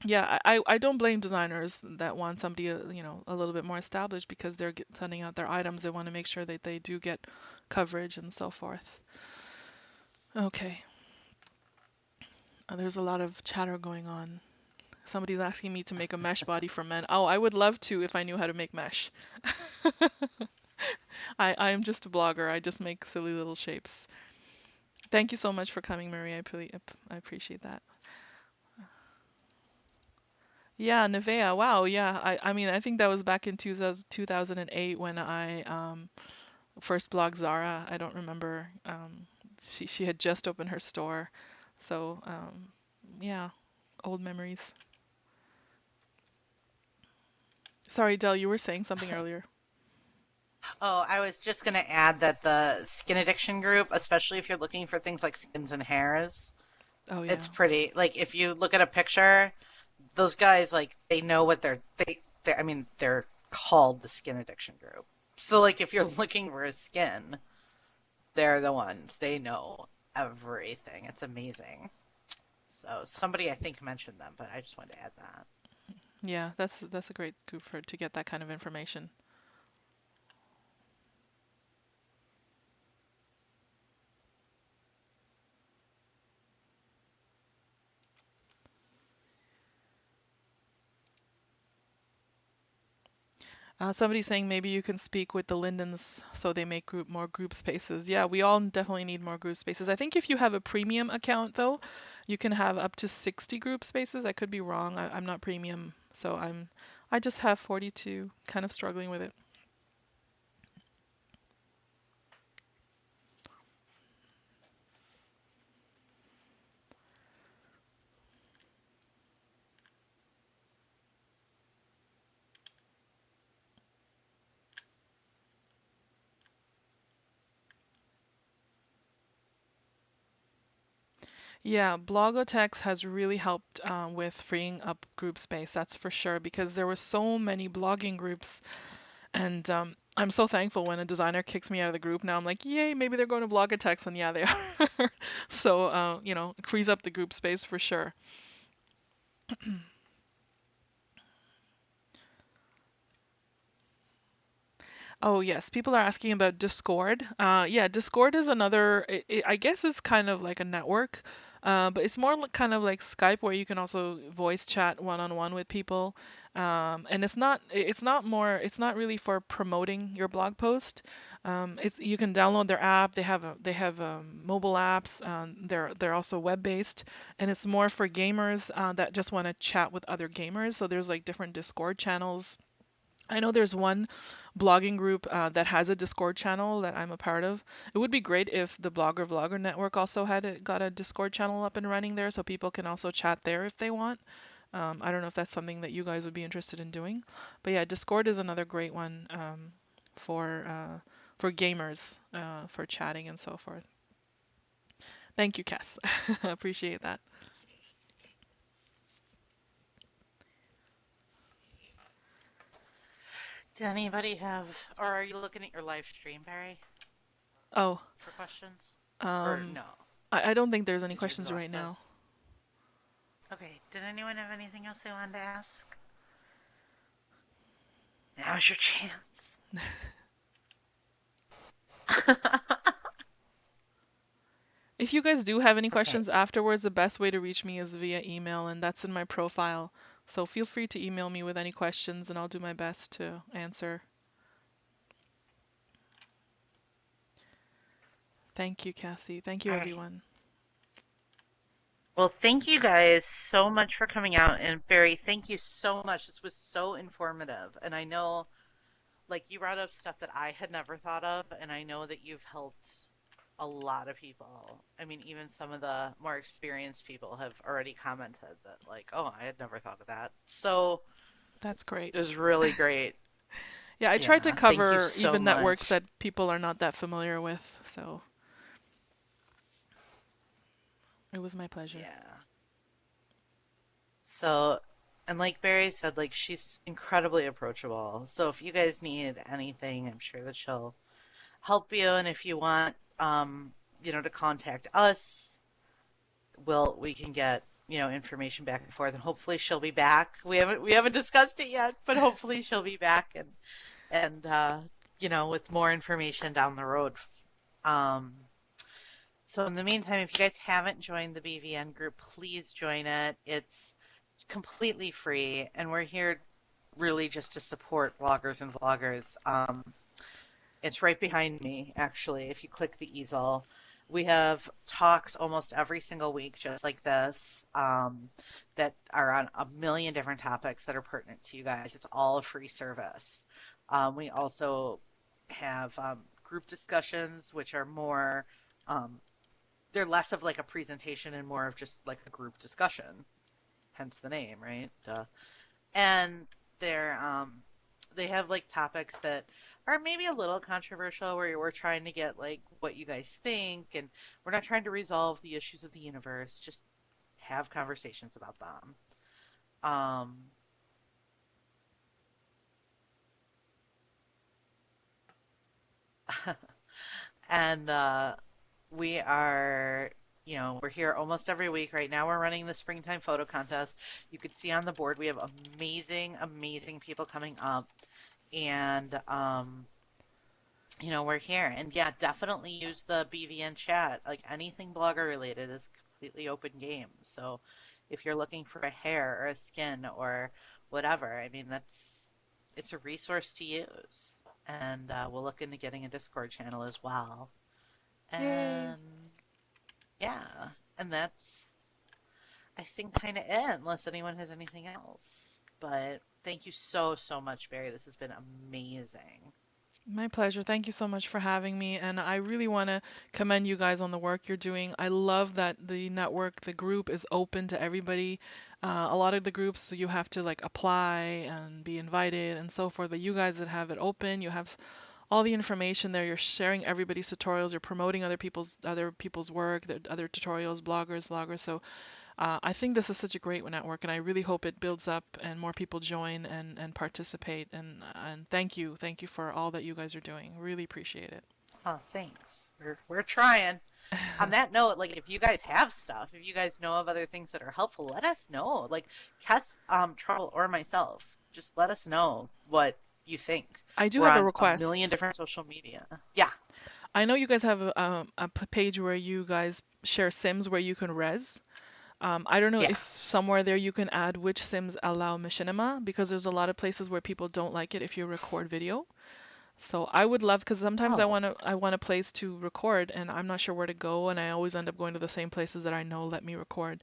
yeah, I don't blame designers that want somebody a little bit more established, because they're sending out their items, they want to make sure that they do get coverage and so forth. Okay. There's a lot of chatter going on. Somebody's asking me to make a mesh body for men. Oh, I would love to if I knew how to make mesh. I am just a blogger. I just make silly little shapes. Thank you so much for coming, Marie. I appreciate that. Yeah, Nevea. Wow. Yeah. I mean, I think that was back in 2008 when I first blogged Zara. I don't remember. She had just opened her store. So, yeah, old memories. Sorry, Del, you were saying something earlier. Oh, I was just going to add that the skin addiction group, especially if you're looking for things like skins and hairs, Oh, it's yeah. pretty. Like if you look at a picture, those guys like they know what they I mean, they're called the skin addiction group. So like if you're looking for a skin, they're the ones. They know everything. It's amazing. So somebody I think mentioned them, but I just wanted to add that. Yeah, that's a great group for to get that kind of information. Somebody's saying maybe you can speak with the Lindens so they make more group spaces. Yeah, we all definitely need more group spaces. I think if you have a premium account though, you can have up to 60 group spaces. I could be wrong. I'm not premium, so I just have 42, kind of struggling with it. Yeah, Blogotex has really helped with freeing up group space, that's for sure, because there were so many blogging groups. And I'm so thankful when a designer kicks me out of the group. Now I'm like, yay, maybe they're going to Blogotex, and yeah, they are. So, it frees up the group space for sure. Oh, yes, people are asking about Discord. Yeah, Discord is another, I guess it's kind of like a network, but it's more like, kind of like Skype, where you can also voice chat one-on-one with people. And it's not really for promoting your blog post. You can download their app. They have mobile apps. They're also web-based, and it's more for gamers that just want to chat with other gamers. So there's like different Discord channels. I know there's one blogging group that has a Discord channel that I'm a part of. It would be great if the Blogger Vlogger Network also got a Discord channel up and running there, so people can also chat there if they want. I don't know if that's something that you guys would be interested in doing, but yeah, Discord is another great one for gamers for chatting and so forth. Thank you, Cass. Appreciate that. Does anybody have, or are you looking at your live stream, Barry, Oh, for questions? Or um, no? I don't think there's any Did you questions exhaust right now. those? Okay. Did anyone have anything else they wanted to ask? Now's your chance. If you guys do have any Okay. questions afterwards, the best way to reach me is via email, and that's in my profile. So feel free to email me with any questions, and I'll do my best to answer. Thank you, Cassie. Thank you, All right. everyone. Well, thank you guys so much for coming out. And Barry, thank you so much. This was so informative. And I know, like, you brought up stuff that I had never thought of. And I know that you've helped a lot of people. I mean, even some of the more experienced people have already commented that, like, oh, I had never thought of that. So That's great. it was really great. Yeah, I tried to Yeah, thank you cover so even networks much. that people are not that familiar with, so it was my pleasure. Yeah. So, and like Barry said, like she's incredibly approachable. So if you guys need anything, I'm sure that she'll help you. And if you want, to contact us, we can get, information back and forth. And hopefully she'll be back. We haven't discussed it yet, but hopefully she'll be back and with more information down the road. Um, So in the meantime, if you guys haven't joined the BVN group, please join it. It's completely free, and we're here really just to support bloggers and vloggers. It's right behind me, actually. If you click the easel, we have talks almost every single week, just like this, that are on a million different topics that are pertinent to you guys. It's all a free service. We also have group discussions, which are more um, they're less of like a presentation and more of just like a group discussion, hence the name, right? And they're they have like topics that are maybe a little controversial where we're trying to get like what you guys think, and we're not trying to resolve the issues of the universe, just have conversations about them. Um and we are we're here almost every week. Right now we're running the springtime photo contest. You could see on the board we have amazing people coming up, and we're here. And yeah, definitely use the BVN chat. Like anything blogger related is completely open game. So if you're looking for a hair or a skin or whatever, I mean it's a resource to use. And we'll look into getting a Discord channel as well. Yay! And yeah, and that's, I think, kind of it, unless anyone has anything else. But thank you so much, Barry. This has been amazing. My pleasure. Thank you so much for having me. And I really want to commend you guys on the work you're doing. I love that the network, the group is open to everybody. A lot of the groups, so you have to like apply and be invited and so forth. But you guys that have it open, you have all the information there. You're sharing everybody's tutorials. You're promoting other people's work, the other tutorials, bloggers, vloggers. So I think this is such a great network, and I really hope it builds up and more people join and participate. And thank you for all that you guys are doing. Really appreciate it. Oh, thanks. We're trying. On that note, like if you guys have stuff, if you guys know of other things that are helpful, let us know. Like Kess, Trouble, or myself, just let us know what you think. I do We're have a on a million request. different social media. Yeah. I know you guys have a page where you guys share Sims where you can res. I don't know Yeah. if somewhere there you can add which Sims allow machinima because there's a lot of places where people don't like it if you record video. So I would love because sometimes I Oh, want to I want a place to record and I'm not sure where to go and I always end up going to the same places that I know let me record.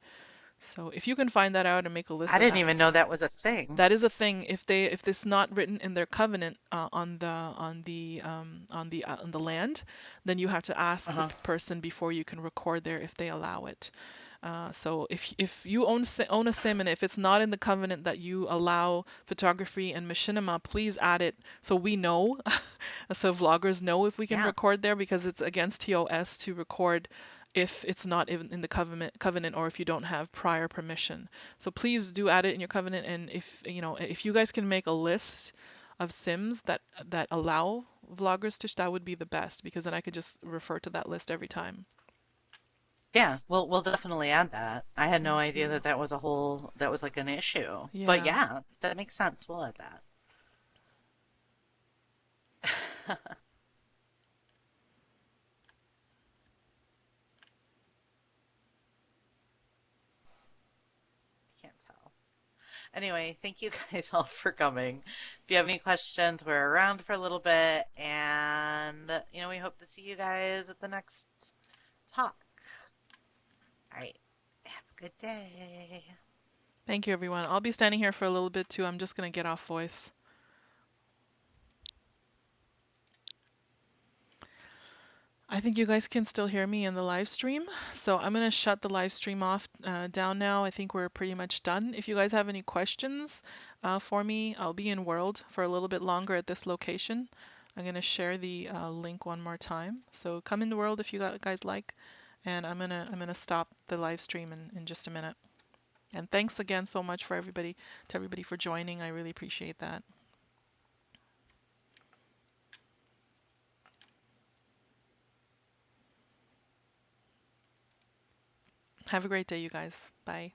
So if you can find that out and make a list I of didn't that, even know that was a thing. that is a thing. If it's not written in their covenant on the land, then you have to ask the Uh-huh. person before you can record there if they allow it. So if you own a sim and if it's not in the covenant that you allow photography and machinima, please add it so we know, so vloggers know if we can Yeah. record there because it's against TOS to record if it's not even in the covenant or if you don't have prior permission. So please do add it in your covenant and if you guys can make a list of sims that allow vloggers to that would be the best because then I could just refer to that list every time. Yeah, we'll definitely add that. I had no Thank idea you. that that was like an issue. But Yeah. yeah, that makes sense. We'll add that. Can't tell. Anyway, thank you guys all for coming. If you have any questions, we're around for a little bit, and we hope to see you guys at the next talk. All right. Good day. Thank you, everyone. I'll be standing here for a little bit too. I'm just going to get off voice. I think you guys can still hear me in the live stream. So I'm going to shut the live stream off down now. I think we're pretty much done. If you guys have any questions for me, I'll be in World for a little bit longer at this location. I'm going to share the link one more time. So come in the World if you guys like. And I'm gonna stop the live stream in just a minute. And thanks again so much for everybody for joining. I really appreciate that. Have a great day, you guys. Bye.